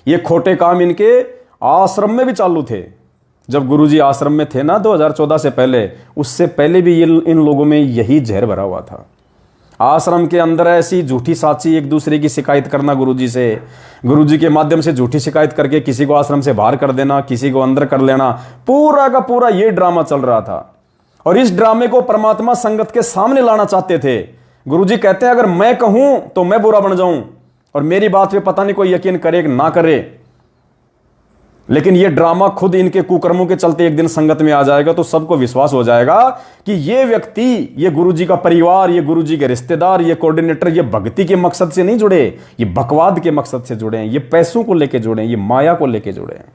ये खोटे काम इनके आश्रम में भी चालू थे। जब गुरुजी आश्रम में थे ना 2014 से पहले, उससे पहले भी ये इन लोगों में यही जहर भरा हुआ था। आश्रम के अंदर ऐसी झूठी साची एक दूसरे की शिकायत करना गुरुजी से, गुरुजी के माध्यम से झूठी शिकायत करके किसी को आश्रम से बाहर कर देना, किसी को अंदर कर लेना, पूरा का पूरा ये ड्रामा चल रहा था। और इस ड्रामे को परमात्मा संगत के सामने लाना चाहते थे। गुरुजी कहते हैं अगर मैं कहूं तो मैं बुरा बन जाऊं, और मेरी बात पे पता नहीं कोई यकीन करे ना करे, लेकिन ये ड्रामा खुद इनके कुकर्मों के चलते एक दिन संगत में आ जाएगा, तो सबको विश्वास हो जाएगा कि ये व्यक्ति, ये गुरुजी का परिवार, ये गुरुजी के रिश्तेदार, ये कोऑर्डिनेटर, ये भक्ति के मकसद से नहीं जुड़े, ये बकवाद के मकसद से जुड़े हैं, ये पैसों को लेके जुड़े हैं, ये माया को लेके जुड़े हैं।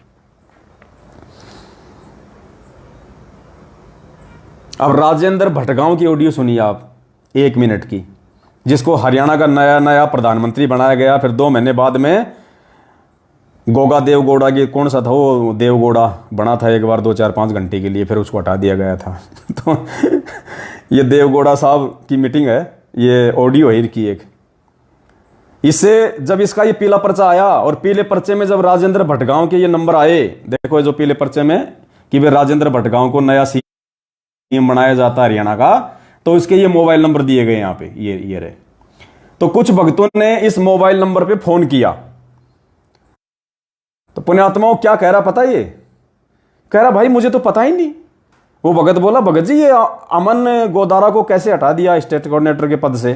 अब राजेंद्र भटगांव की ऑडियो सुनिए आप 1 मिनट की, जिसको हरियाणा का नया नया प्रधानमंत्री बनाया गया। फिर 2 महीने बाद में गोगा देवगौड़ा की, कौन सा था वो देवगौड़ा, बना था एक बार 2, 4, 5 घंटे के लिए, फिर उसको हटा दिया गया था। तो ये देवगौड़ा साहब की मीटिंग है, ये ऑडियो है इनकी एक। इससे जब इसका ये पीला पर्चा आया, और पीले पर्चे में जब राजेंद्र भटगांव के ये नंबर आए, देखो जो पीले पर्चे में कि वे राजेंद्र भटगांव को नया सीएम बनाया जाता है हरियाणा का, तो इसके ये मोबाइल नंबर दिए गए यहाँ पे, ये रहे। तो कुछ भक्तों ने इस मोबाइल नंबर पे फोन किया, तो पुण्यात्माओं क्या कह रहा पता, ये कह रहा भाई मुझे तो पता ही नहीं। वो भगत बोला भगत जी ये अमन गोदारा को कैसे हटा दिया स्टेट कोऑर्डिनेटर के पद से?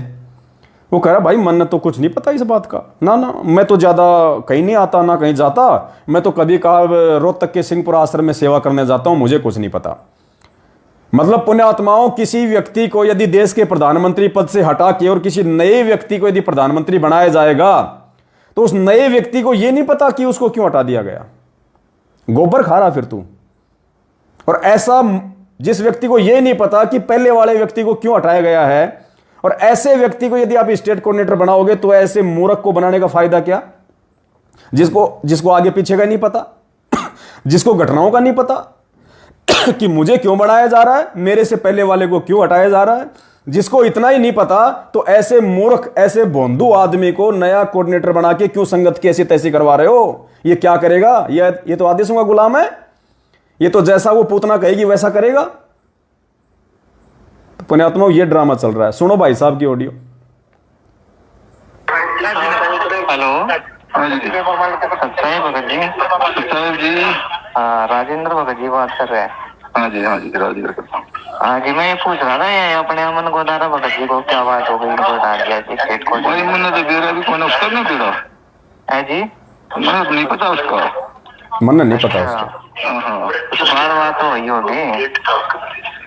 वो कह रहा भाई मन तो कुछ नहीं पता इस बात का, ना मैं तो ज्यादा कहीं नहीं आता ना कहीं जाता, मैं तो कभी कभार रोहतक के सिंहपुरा आश्रम में सेवा करने जाता हूं, मुझे कुछ नहीं पता। मतलब पुण्यात्माओं, किसी व्यक्ति को यदि देश के प्रधानमंत्री पद से हटा के और किसी नए व्यक्ति को यदि प्रधानमंत्री बनाया जाएगा तो उस नए व्यक्ति को यह नहीं पता कि उसको क्यों हटा दिया गया। गोबर खा रहा फिर तू। और ऐसा जिस व्यक्ति को यह नहीं पता कि पहले वाले व्यक्ति को क्यों हटाया गया है, और ऐसे व्यक्ति को यदि आप स्टेट कोऑर्डिनेटर बनाओगे तो ऐसे मूर्ख को बनाने का फायदा क्या, जिसको आगे पीछे का नहीं पता, जिसको घटनाओं का नहीं पता कि मुझे क्यों बनाया जा रहा है, मेरे से पहले वाले को क्यों हटाया जा रहा है, जिसको इतना ही नहीं पता, तो ऐसे मूर्ख, ऐसे भोंदू आदमी को नया कोऑर्डिनेटर बना के क्यों संगत की ऐसी तैसी करवा रहे हो। ये क्या करेगा? ये तो आदेशों का गुलाम है। ये तो जैसा वो पूतना कहेगी वैसा करेगा। तो पुण्यात्मा, ये ड्रामा चल रहा है। सुनो भाई साहब की ऑडियो। हेलो, सच्चाई भगत जी? साहब जी, राजेंद्र भगत जी बात कर रहे हैं। हाँ जी राजेंद्र करता हूँ। हाँ जी, मैं ये पूछ रहा था ये अपने अमन गोदारा भगत जी को क्या बात हो गई, इनको हटा दिया जी स्टेट को? भाई मैंने तो बेरा भी कौन उसका नहीं बेरा है जी, मैंने तो नहीं पता उसका। मन नहीं पता उसका। हाँ तो बात हो गई होगी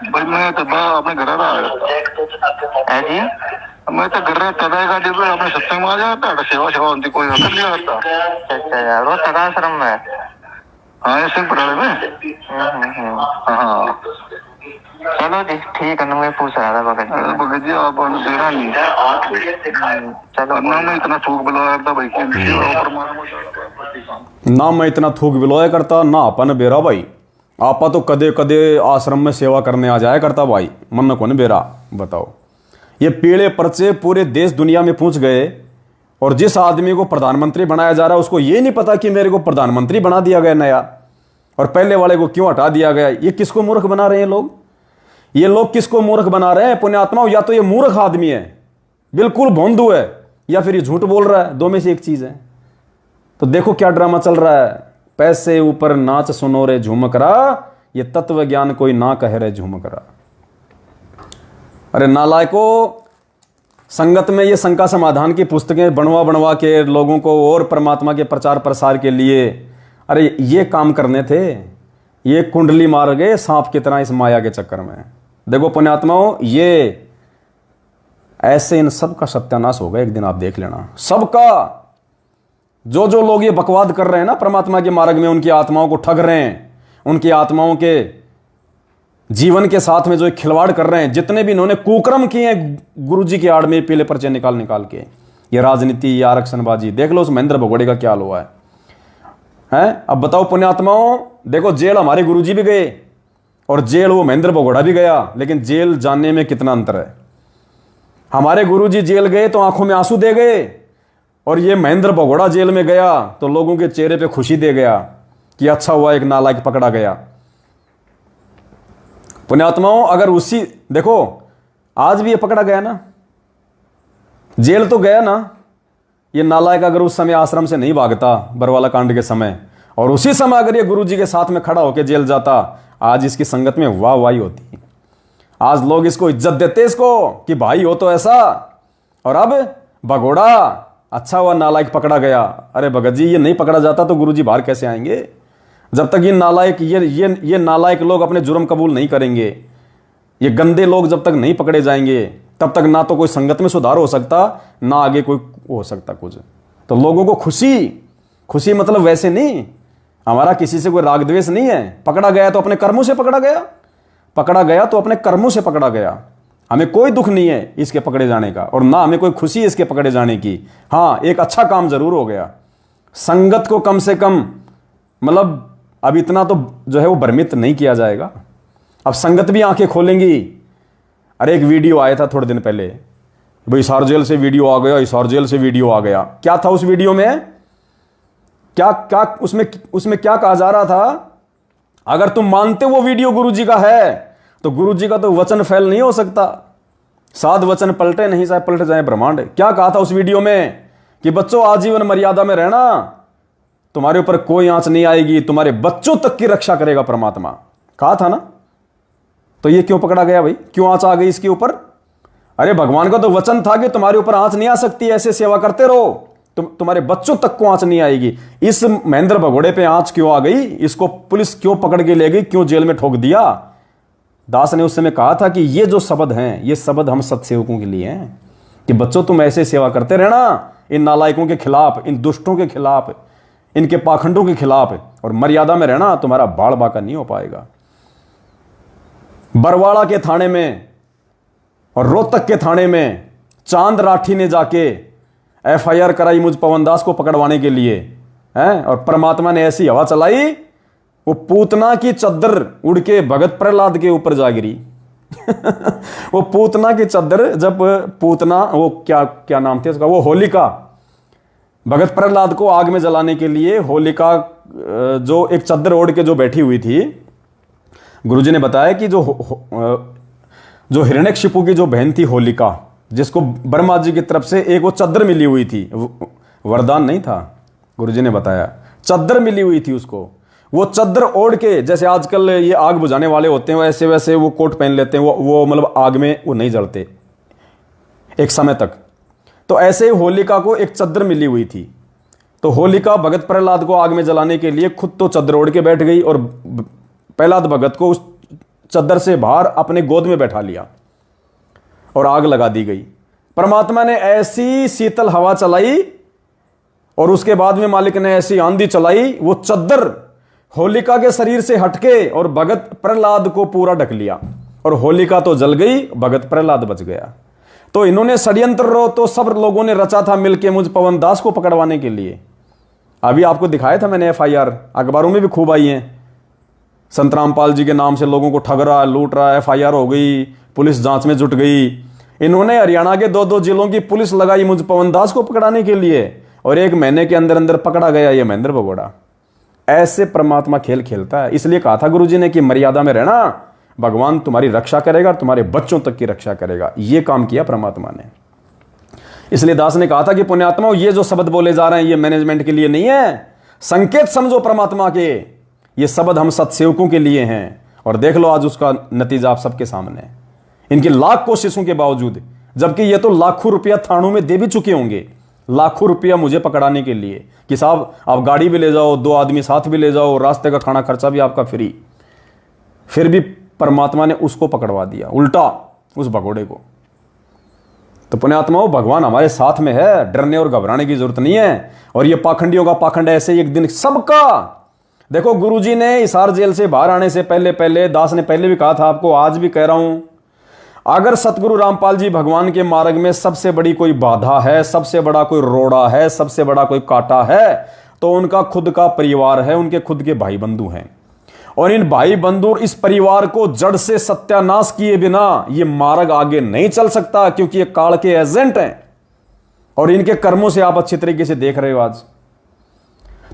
भाई, मैं तो अपने घर रहा है जी। मैं तो घर रहता था, गाड़ी पे अपने सत्संग में आ जाता, सेवा सेवा होती कोई कर लिया जाता। अच्छा यार, वो सदा आश्रम में? हाँ, ऐसे ही पढ़ा मैं। हाँ चलो जी, ठीक है ना, मैं पूछ रहा था भगत जी। भगत जी, आप बेरा नहीं चलो ना, मैं इतना थूक बुलाया था भाई ना, मैं इतना थूक बिलोया करता ना अपन बेरा भाई। आपा तो कदे कदे आश्रम में सेवा करने आ जाया करता भाई, मन न कौन बेरा। बताओ, ये पीले पर्चे पूरे देश दुनिया में पहुंच गए, और जिस आदमी को प्रधानमंत्री बनाया जा रहा है उसको ये नहीं पता कि मेरे को प्रधानमंत्री बना दिया गया नया, और पहले वाले को क्यों हटा दिया गया। ये किसको मूर्ख बना रहे हैं लोग? ये लोग किसको मूर्ख बना रहे हैं पुण्यात्माओं? या तो ये मूर्ख आदमी है, बिल्कुल भोंदू है, या फिर ये झूठ बोल रहा है। दो में से एक चीज है। तो देखो क्या ड्रामा चल रहा है। पैसे ऊपर नाच सुनो रे झुमकरा, ये तत्व ज्ञान कोई ना कह रहे झुमकरा। अरे नालायको, संगत में ये शंका समाधान की पुस्तकें बनवा बनवा के लोगों को और परमात्मा के प्रचार प्रसार के लिए, अरे ये काम करने थे। ये कुंडली मार गए सांप की तरह इस माया के चक्कर में। देखो पुण्यात्माओं, ये ऐसे इन सब का सत्यानाश होगा एक दिन, आप देख लेना। सबका, जो लोग ये बकवाद कर रहे हैं ना परमात्मा के मार्ग में, उनकी आत्माओं को ठग रहे हैं, उनकी आत्माओं के जीवन के साथ में जो खिलवाड़ कर रहे हैं, जितने भी इन्होंने कुकर्म किए हैं गुरु जी की आड़ में पीले पर्चे निकाल के, ये राजनीति, ये आरक्षणबाजी, देख लो उस महेंद्र भगोड़े का क्या हाल हुआ है। अब बताओ पुण्यात्माओं, देखो जेल हमारे गुरुजी भी गए और जेल वो महेंद्र भगोड़ा भी गया, लेकिन जेल जाने में कितना अंतर है। हमारे गुरुजी जेल गए तो आंखों में आंसू दे गए, और ये महेंद्र भगोड़ा जेल में गया तो लोगों के चेहरे पे खुशी दे गया कि अच्छा हुआ एक नालायक पकड़ा गया। पुण्यात्माओं, अगर उसी, देखो आज भी ये पकड़ा गया ना, जेल तो गया ना ये नालायक। अगर उस समय आश्रम से नहीं भागता बरवाला कांड के समय, और उसी समय अगर ये गुरुजी के साथ में खड़ा होकर जेल जाता, आज इसकी संगत में वाह वाही होती। आज लोग इसको इज्जत देते, इसको कि भाई हो तो ऐसा। और अब भगोड़ा, अच्छा हुआ नालायक पकड़ा गया। अरे भगत जी, ये नहीं पकड़ा जाता तो गुरुजी बाहर कैसे आएंगे? जब तक ये नालायक, ये नालायक लोग अपने जुर्म कबूल नहीं करेंगे, ये गंदे लोग जब तक नहीं पकड़े जाएंगे, तब तक ना तो कोई संगत में सुधार हो सकता, ना आगे कोई हो सकता कुछ। तो लोगों को खुशी मतलब वैसे नहीं, हमारा किसी से कोई राग द्वेष नहीं है। पकड़ा गया तो अपने कर्मों से पकड़ा गया, तो अपने कर्मों से पकड़ा गया। हमें कोई दुख नहीं है इसके पकड़े जाने का, और ना हमें कोई खुशी है इसके पकड़े जाने की। हाँ, एक अच्छा काम जरूर हो गया, संगत को कम से कम, मतलब अब इतना तो जो है वो भ्रमित नहीं किया जाएगा। अब संगत भी आंखें खोलेंगी। अरे एक वीडियो आया था थोड़े दिन पहले, भाई हिसार जेल से वीडियो आ गया, हिसार जेल से वीडियो आ गया। क्या था उस वीडियो में? क्या उसमें क्या कहा जा रहा था? अगर तुम मानते वो वीडियो गुरुजी का है तो गुरुजी का तो वचन फैल नहीं हो सकता। साध वचन पलटे नहीं, चाहे पलट जाए ब्रह्मांड। क्या कहा था उस वीडियो में? कि बच्चों आजीवन मर्यादा में रहना, तुम्हारे ऊपर कोई आंच नहीं आएगी, तुम्हारे बच्चों तक की रक्षा करेगा परमात्मा। कहा था ना? तो ये क्यों पकड़ा गया भाई? क्यों आंच आ गई इसके ऊपर? अरे भगवान का तो वचन था कि तुम्हारे ऊपर आंच नहीं आ सकती, ऐसे सेवा करते रहो, तुम्हारे बच्चों तक को आंच नहीं आएगी। इस महेंद्र भगोड़े पे आंच क्यों आ गई? इसको पुलिस क्यों पकड़ के ले गई? क्यों जेल में ठोक दिया? दास ने उस समय कहा था कि ये जो शब्द हैं, ये शब्द हम सत्सेवकों के लिए हैं कि बच्चों तुम ऐसे सेवा करते रहना इन नालायकों के खिलाफ, इन दुष्टों के खिलाफ, इनके पाखंडों के खिलाफ, और मर्यादा में रहना, तुम्हारा बाल बाका नहीं हो पाएगा। बरवाड़ा के थाने में और रोहतक के थाने में चांद राठी ने जाके एफआईआर कराई मुझ पवन दास को पकड़वाने के लिए, हैं, और परमात्मा ने ऐसी हवा चलाई, वो पूतना की चद्दर उड़ के भगत प्रहलाद के ऊपर जा गिरी। वो पूतना की चद्दर, जब पूतना, वो क्या नाम थे उसका, वो होलिका, भगत प्रहलाद को आग में जलाने के लिए होलिका जो एक चद्दर ओढ़ के जो बैठी हुई थी, गुरुजी ने बताया कि जो हिरण्यकशिपु की जो बहन थी होलिका, जिसको ब्रह्मा जी की तरफ से एक वो चद्दर मिली हुई थी, वरदान नहीं था, गुरुजी ने बताया चद्दर मिली हुई थी उसको, वो चद्दर ओढ़ के, जैसे आजकल ये आग बुझाने वाले होते हैं वैसे वैसे वो कोट पहन लेते हैं, वो मतलब आग में वो नहीं जलते एक समय तक। तो ऐसे ही होलिका को एक चद्दर मिली हुई थी, तो होलिका भगत प्रहलाद को आग में जलाने के लिए खुद तो चद्दर ओढ़ के बैठ गई और प्रहलाद भगत को उस चद्दर से बाहर अपने गोद में बैठा लिया और आग लगा दी गई। परमात्मा ने ऐसी शीतल हवा चलाई और उसके बाद में मालिक ने ऐसी आंधी चलाई, वो चद्दर होलिका के शरीर से हटके और भगत प्रहलाद को पूरा ढक लिया, और होलिका तो जल गई, भगत प्रहलाद बच गया। तो इन्होंने षड्यंत्र तो सब लोगों ने रचा था मिलके मुझ पवन दास को पकड़वाने के लिए। अभी आपको दिखाया था मैंने एफआईआर, अखबारों में भी खूब आई हैं, संत रामपाल जी के नाम से लोगों को ठग रहा, लूट रहा, एफआईआर हो गई, पुलिस जांच में जुट गई। इन्होंने हरियाणा के 2-2 जिलों की पुलिस लगाई मुझ पवन दास को पकड़ाने के लिए, और 1 महीने के अंदर अंदर पकड़ा गया ये महेंद्र भगोड़ा। ऐसे परमात्मा खेल खेलता है। इसलिए कहा था गुरुजी ने कि मर्यादा में रहना, भगवान तुम्हारी रक्षा करेगा, तुम्हारे बच्चों तक की रक्षा करेगा। ये काम किया परमात्मा ने। इसलिए दास ने कहा था कि पुण्यात्माओं, ये जो शब्द बोले जा रहे हैं ये मैनेजमेंट के लिए नहीं है, संकेत समझो परमात्मा के, ये शब्द हम सत्सेवकों के लिए हैं। और देख लो आज उसका नतीजा आप सबके सामने है। इनकी लाख कोशिशों के बावजूद, जबकि ये तो लाखों रुपया थानों में दे भी चुके होंगे, लाखों रुपया मुझे पकड़ाने के लिए कि साहब आप गाड़ी भी ले जाओ, 2 आदमी साथ भी ले जाओ, रास्ते का खाना खर्चा भी आपका फ्री, फिर भी परमात्मा ने उसको पकड़वा दिया उल्टा, उस भगोड़े को। तो पुण्यात्माओं, भगवान हमारे साथ में है, डरने और घबराने की जरूरत नहीं है। और ये पाखंडियों का पाखंड ऐसे एक दिन सबका, देखो गुरुजी ने हिसार जेल से बाहर आने से पहले दास ने पहले भी कहा था आपको, आज भी कह रहा हूं, अगर सतगुरु रामपाल जी भगवान के मार्ग में सबसे बड़ी कोई बाधा है, सबसे बड़ा कोई रोड़ा है, सबसे बड़ा कोई कांटा है, तो उनका खुद का परिवार है, उनके खुद के भाई बंधु हैं। और इन भाई बंधु इस परिवार को जड़ से सत्यानाश किए बिना ये मार्ग आगे नहीं चल सकता, क्योंकि ये काल के एजेंट हैं और इनके कर्मों से आप अच्छी तरीके से देख रहे हो आज।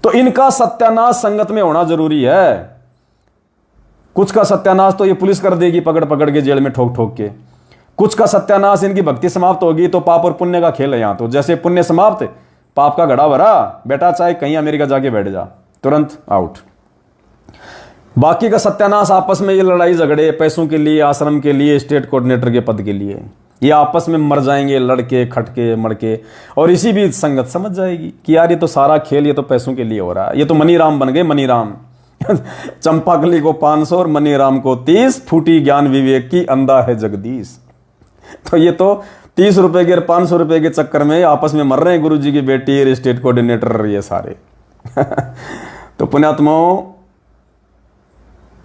तो इनका सत्यानाश संगत में होना जरूरी है। कुछ का सत्यानाश तो ये पुलिस कर देगी पकड़ पकड़ के जेल में ठोक ठोक के, कुछ का सत्यानाश इनकी भक्ति समाप्त होगी तो पाप और पुण्य का खेल है यहां। तो जैसे पुण्य समाप्त, पाप का घड़ा भरा, बेटा चाहे कहीं अमेरिका जाके बैठ जा, तुरंत आउट। बाकी का सत्यानाश आपस में ये लड़ाई झगड़े पैसों के लिए, आश्रम के लिए, स्टेट कोऑर्डिनेटर के पद के लिए, ये आपस में मर जाएंगे लड़के खटके मड़के। और इसी भी संगत समझ जाएगी कि यार ये तो सारा खेल ये तो पैसों के लिए हो रहा है, ये तो मनीराम बन गए, मनीराम। चंपाकली को 500 और मनीराम को 30, फूटी ज्ञान विवेक की, अंधा है जगदीश। तो ये तो 30 रुपए के और 500 रुपए के चक्कर में आपस में मर रहे हैं, गुरुजी की बेटी, स्टेट कोऑर्डिनेटर, ये सारे। तो पुण्यात्माओं,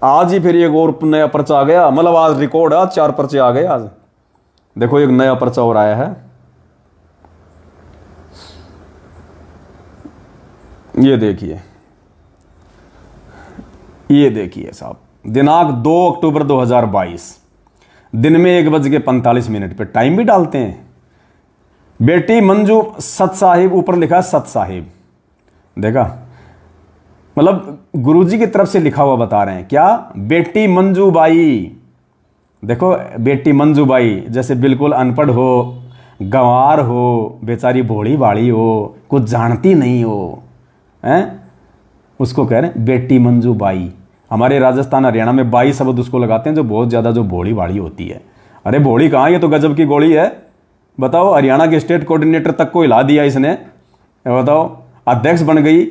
आज ही फिर एक और नया पर्चा आ गया, मतलब आज रिकॉर्ड है, 4 पर्चे आ गए आज। देखो एक नया पर्चा और आया है, ये देखिए, ये देखिए साहब, दिनांक 2 अक्टूबर 2022, दिन में 1:45 पे टाइम भी डालते हैं। बेटी मंजू सत साहिब, ऊपर लिखा सत साहिब, देखा, मतलब गुरुजी की तरफ से लिखा हुआ बता रहे हैं क्या, बेटी मंजू बाई। देखो बेटी मंजू बाई, जैसे बिल्कुल अनपढ़ हो, गंवार हो, बेचारी भोली भाड़ी हो, कुछ जानती नहीं हो, हैं, उसको कह रहे हैं बेटी मंजू बाई। हमारे राजस्थान हरियाणा में बाई शब्द उसको लगाते हैं जो बहुत ज़्यादा जो भोली भाड़ी होती है। अरे भोली कहाँ, ये तो गजब की गोली है। बताओ, हरियाणा के स्टेट कोऑर्डिनेटर तक को हिला दिया इसने, बताओ, अध्यक्ष बन गई,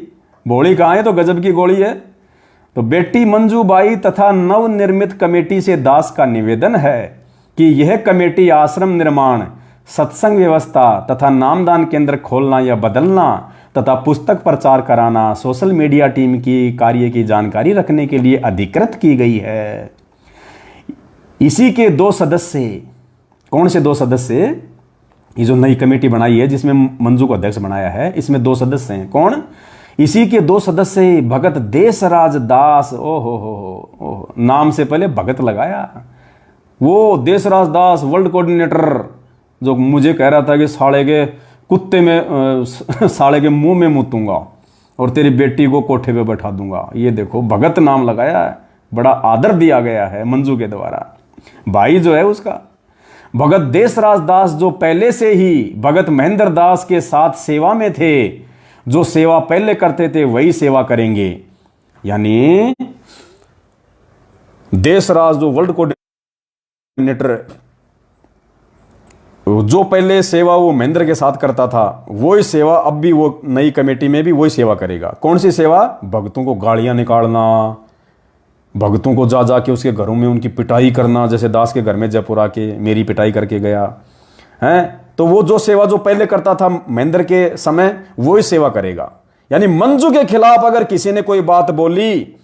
भोली कहाँ है, तो गजब की गोली है। तो बेटी मंजूबाई तथा नवनिर्मित कमेटी से दास का निवेदन है कि यह कमेटी आश्रम निर्माण, सत्संग व्यवस्था तथा नामदान केंद्र खोलना या बदलना तथा पुस्तक प्रचार कराना, सोशल मीडिया टीम की कार्य की जानकारी रखने के लिए अधिकृत की गई है। इसी के 2 सदस्य, कौन से 2 सदस्य? ये जो नई कमेटी बनाई है जिसमें मंजू को अध्यक्ष बनाया है, इसमें 2 सदस्य हैं। कौन? इसी के 2 सदस्य भगत देशराज दास। ओहो, नाम से पहले भगत लगाया। वो देशराज दास वर्ल्ड कोऑर्डिनेटर जो मुझे कह रहा था कि साले के कुत्ते में साले के मुंह में मुतूंगा और तेरी बेटी को कोठे पे बैठा दूंगा। ये देखो, भगत नाम लगाया है, बड़ा आदर दिया गया है मंजू के द्वारा। भाई जो है उसका भगत देशराज दास, जो पहले से ही भगत महेंद्र दास के साथ सेवा में थे, जो सेवा पहले करते थे वही सेवा करेंगे। यानी देशराज जो वर्ल्ड कोऑर्डिनेटर, जो पहले सेवा वो महेंद्र के साथ करता था, वही सेवा अब भी वो नई कमेटी में भी वही सेवा करेगा। कौन सी सेवा? भक्तों को गालियां निकालना, भक्तों को जा जाके उसके घरों में उनकी पिटाई करना, जैसे दास के घर में जयपुर आके मेरी पिटाई करके गया है। तो वो जो सेवा जो पहले करता था महेंद्र के समय, वही सेवा करेगा। यानी मंजू के खिलाफ अगर किसी ने कोई बात बोली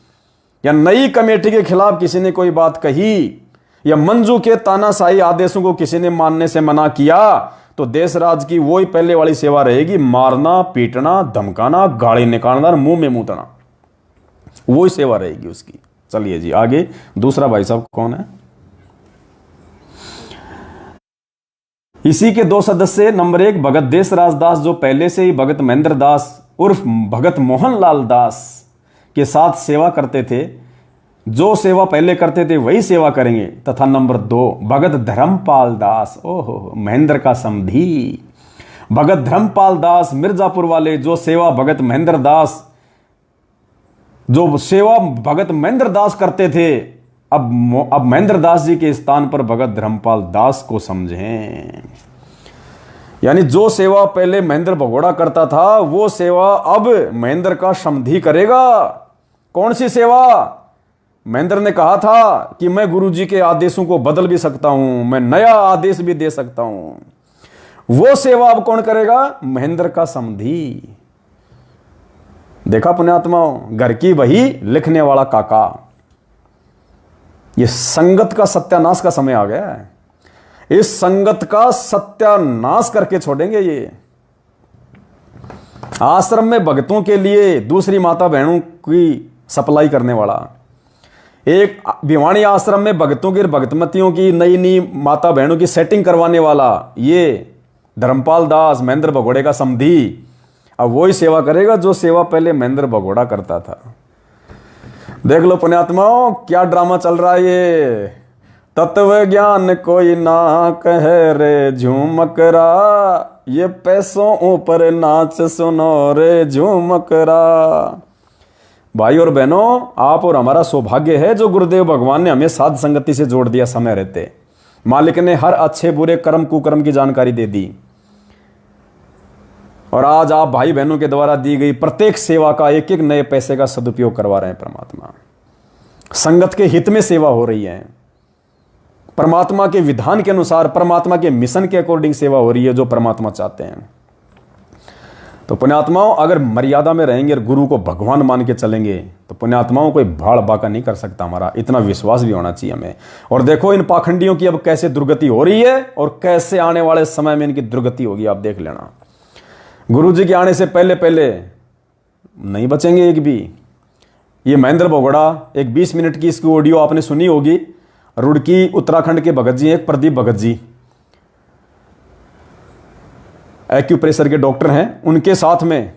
या नई कमेटी के खिलाफ किसी ने कोई बात कही या मंजू के तानाशाही आदेशों को किसी ने मानने से मना किया, तो देशराज की वही पहले वाली सेवा रहेगी, मारना, पीटना, धमकाना, गाली निकालना, मुंह में मुतना, वही सेवा रहेगी उसकी। चलिए जी आगे, दूसरा भाई साहब कौन है? इसी के 2 सदस्य, नंबर 1 भगत देशराज दास, जो पहले से ही भगत महेंद्र दास उर्फ भगत मोहनलाल दास के साथ सेवा करते थे, जो सेवा पहले करते थे वही सेवा करेंगे। तथा नंबर 2 भगत धर्मपाल दास, ओहो, महेंद्र का समधी भगत धर्मपाल दास मिर्जापुर वाले, जो सेवा भगत महेंद्र दास, जो सेवा भगत महेंद्र दास करते थे, अब महेंद्र दास जी के स्थान पर भगत धर्मपाल दास को समझें। यानी जो सेवा पहले महेंद्र भगोड़ा करता था, वो सेवा अब महेंद्र का समधी करेगा। कौन सी सेवा? महेंद्र ने कहा था कि मैं गुरुजी के आदेशों को बदल भी सकता हूं, मैं नया आदेश भी दे सकता हूं। वो सेवा अब कौन करेगा? महेंद्र का समधी। देखा पुण्यात्माओं, घर की वही लिखने वाला काका। ये संगत का सत्यानाश का समय आ गया है। इस संगत का सत्यानाश करके छोड़ेंगे। ये आश्रम में भक्तों के लिए दूसरी माता बहनों की सप्लाई करने वाला, एक भिवानी आश्रम में भक्तों की भक्तमतियों की नई नई माता बहनों की सेटिंग करवाने वाला, ये धर्मपाल दास महेंद्र भगोड़े का समधी अब वही सेवा करेगा जो सेवा पहले महेंद्र भगोड़ा करता था। देख लो पुण्यात्माओं, क्या ड्रामा चल रहा है ये। तत्व ज्ञान कोई ना कहे रे झूमकरा, ये पैसों ऊपर नाच सुनो रे झूमकरा। भाई और बहनों, आप और हमारा सौभाग्य है जो गुरुदेव भगवान ने हमें साध संगति से जोड़ दिया समय रहते। मालिक ने हर अच्छे बुरे कर्म कुकर्म की जानकारी दे दी, और आज आप भाई बहनों के द्वारा दी गई प्रत्येक सेवा का एक एक नए पैसे का सदुपयोग करवा रहे हैं। परमात्मा संगत के हित में सेवा हो रही है, परमात्मा के विधान के अनुसार, परमात्मा के मिशन के अकॉर्डिंग सेवा हो रही है जो परमात्मा चाहते हैं। तो पुण्यात्माओं, अगर मर्यादा में रहेंगे और गुरु को भगवान मान के चलेंगे तो पुण्यात्माओं कोई भाड़ बाका नहीं कर सकता। हमारा इतना विश्वास भी होना चाहिए हमें। और देखो इन पाखंडियों की अब कैसे दुर्गति हो रही है और कैसे आने वाले समय में इनकी दुर्गति होगी, आप देख लेना। गुरु जी के आने से पहले पहले नहीं बचेंगे एक भी। ये महेंद्र भगोड़ा, एक 20 मिनट की इसकी ऑडियो आपने सुनी होगी। रुड़की उत्तराखंड के भगत जी, एक प्रदीप भगत जी एक्यूप्रेशर के डॉक्टर हैं। उनके साथ में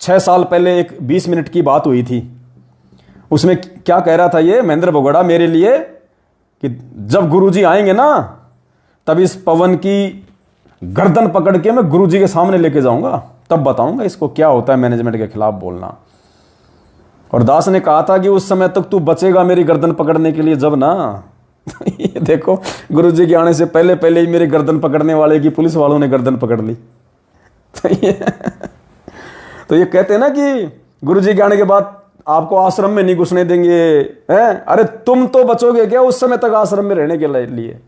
6 साल पहले एक 20 मिनट की बात हुई थी। उसमें क्या कह रहा था ये महेंद्र भगोड़ा मेरे लिए कि जब गुरुजी आएंगे ना, तब इस पवन की गर्दन पकड़ के मैं गुरुजी के सामने लेके जाऊंगा, तब बताऊंगा इसको क्या होता है मैनेजमेंट के खिलाफ बोलना। और दास ने कहा था कि उस समय तक तू बचेगा मेरी गर्दन पकड़ने के लिए, जब ना ये देखो गुरुजी के आने से पहले पहले ही मेरी गर्दन पकड़ने वाले की पुलिस वालों ने गर्दन पकड़ ली। तो ये कहते हैं ना कि गुरुजी के आने के बाद आपको आश्रम में नहीं घुसने देंगे हैं? अरे तुम तो बचोगे क्या उस समय तक आश्रम में रहने के लिए?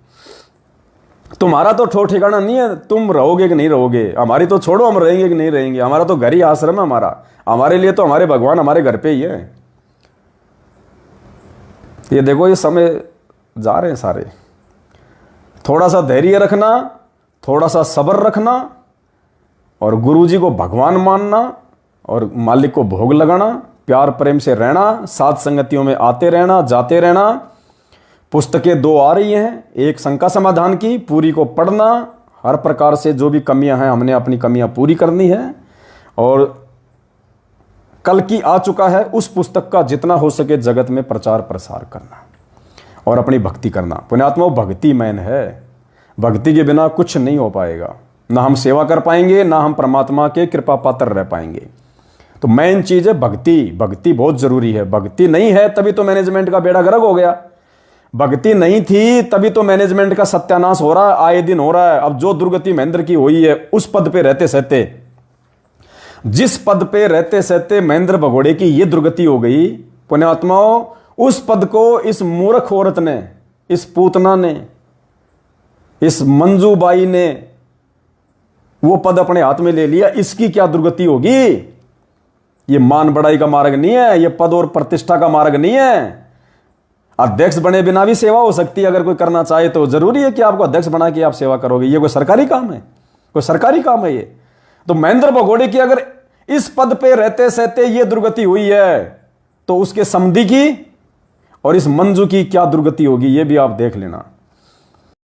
तुम्हारा तो ठो ठिकाना नहीं है, तुम रहोगे कि नहीं रहोगे। हमारी तो छोड़ो, हम रहेंगे कि नहीं रहेंगे, हमारा तो घर ही आश्रम है हमारा। हमारे लिए तो हमारे भगवान हमारे घर पे ही है। ये देखो ये समय जा रहे हैं सारे। थोड़ा सा धैर्य रखना, थोड़ा सा सब्र रखना, और गुरु जी को भगवान मानना, और मालिक को भोग लगाना, प्यार प्रेम से रहना, साथ संगतियों में आते रहना, जाते रहना। पुस्तकें 2 आ रही हैं, एक शंका समाधान की, पूरी को पढ़ना, हर प्रकार से जो भी कमियां हैं हमने अपनी कमियां पूरी करनी है। और कल की आ चुका है, उस पुस्तक का जितना हो सके जगत में प्रचार प्रसार करना और अपनी भक्ति करना। पुण्यात्मा भक्ति मैन है, भक्ति के बिना कुछ नहीं हो पाएगा। ना हम सेवा कर पाएंगे, ना हम परमात्मा के कृपा पात्र रह पाएंगे। तो मेन चीज है भक्ति। भक्ति बहुत जरूरी है। भक्ति नहीं है तभी तो मैनेजमेंट का बेड़ा गर्क हो गया। भक्ति नहीं थी तभी तो मैनेजमेंट का सत्यानाश हो रहा है, आए दिन हो रहा है। अब जो दुर्गति महेंद्र की हुई है, उस पद पे रहते सहते, जिस पद पे रहते सहते महेंद्र भगोड़े की ये दुर्गति हो गई, पुण्यात्माओं, उस पद को इस मूर्ख औरत ने, इस पूतना ने, इस मंजूबाई ने वो पद अपने हाथ में ले लिया। इसकी क्या दुर्गति होगी? ये मान बढ़ाई का मार्ग नहीं है, ये पद और प्रतिष्ठा का मार्ग नहीं है। अध्यक्ष बने बिना भी सेवा हो सकती है, अगर कोई करना चाहे तो। जरूरी है कि आपको अध्यक्ष बना के आप सेवा करोगे? ये कोई सरकारी काम है? कोई सरकारी काम है ये? तो महेंद्र भगोड़े की अगर इस पद पे रहते सहते ये दुर्गति हुई है, तो उसके समधी की और इस मंजू की क्या दुर्गति होगी, ये भी आप देख लेना।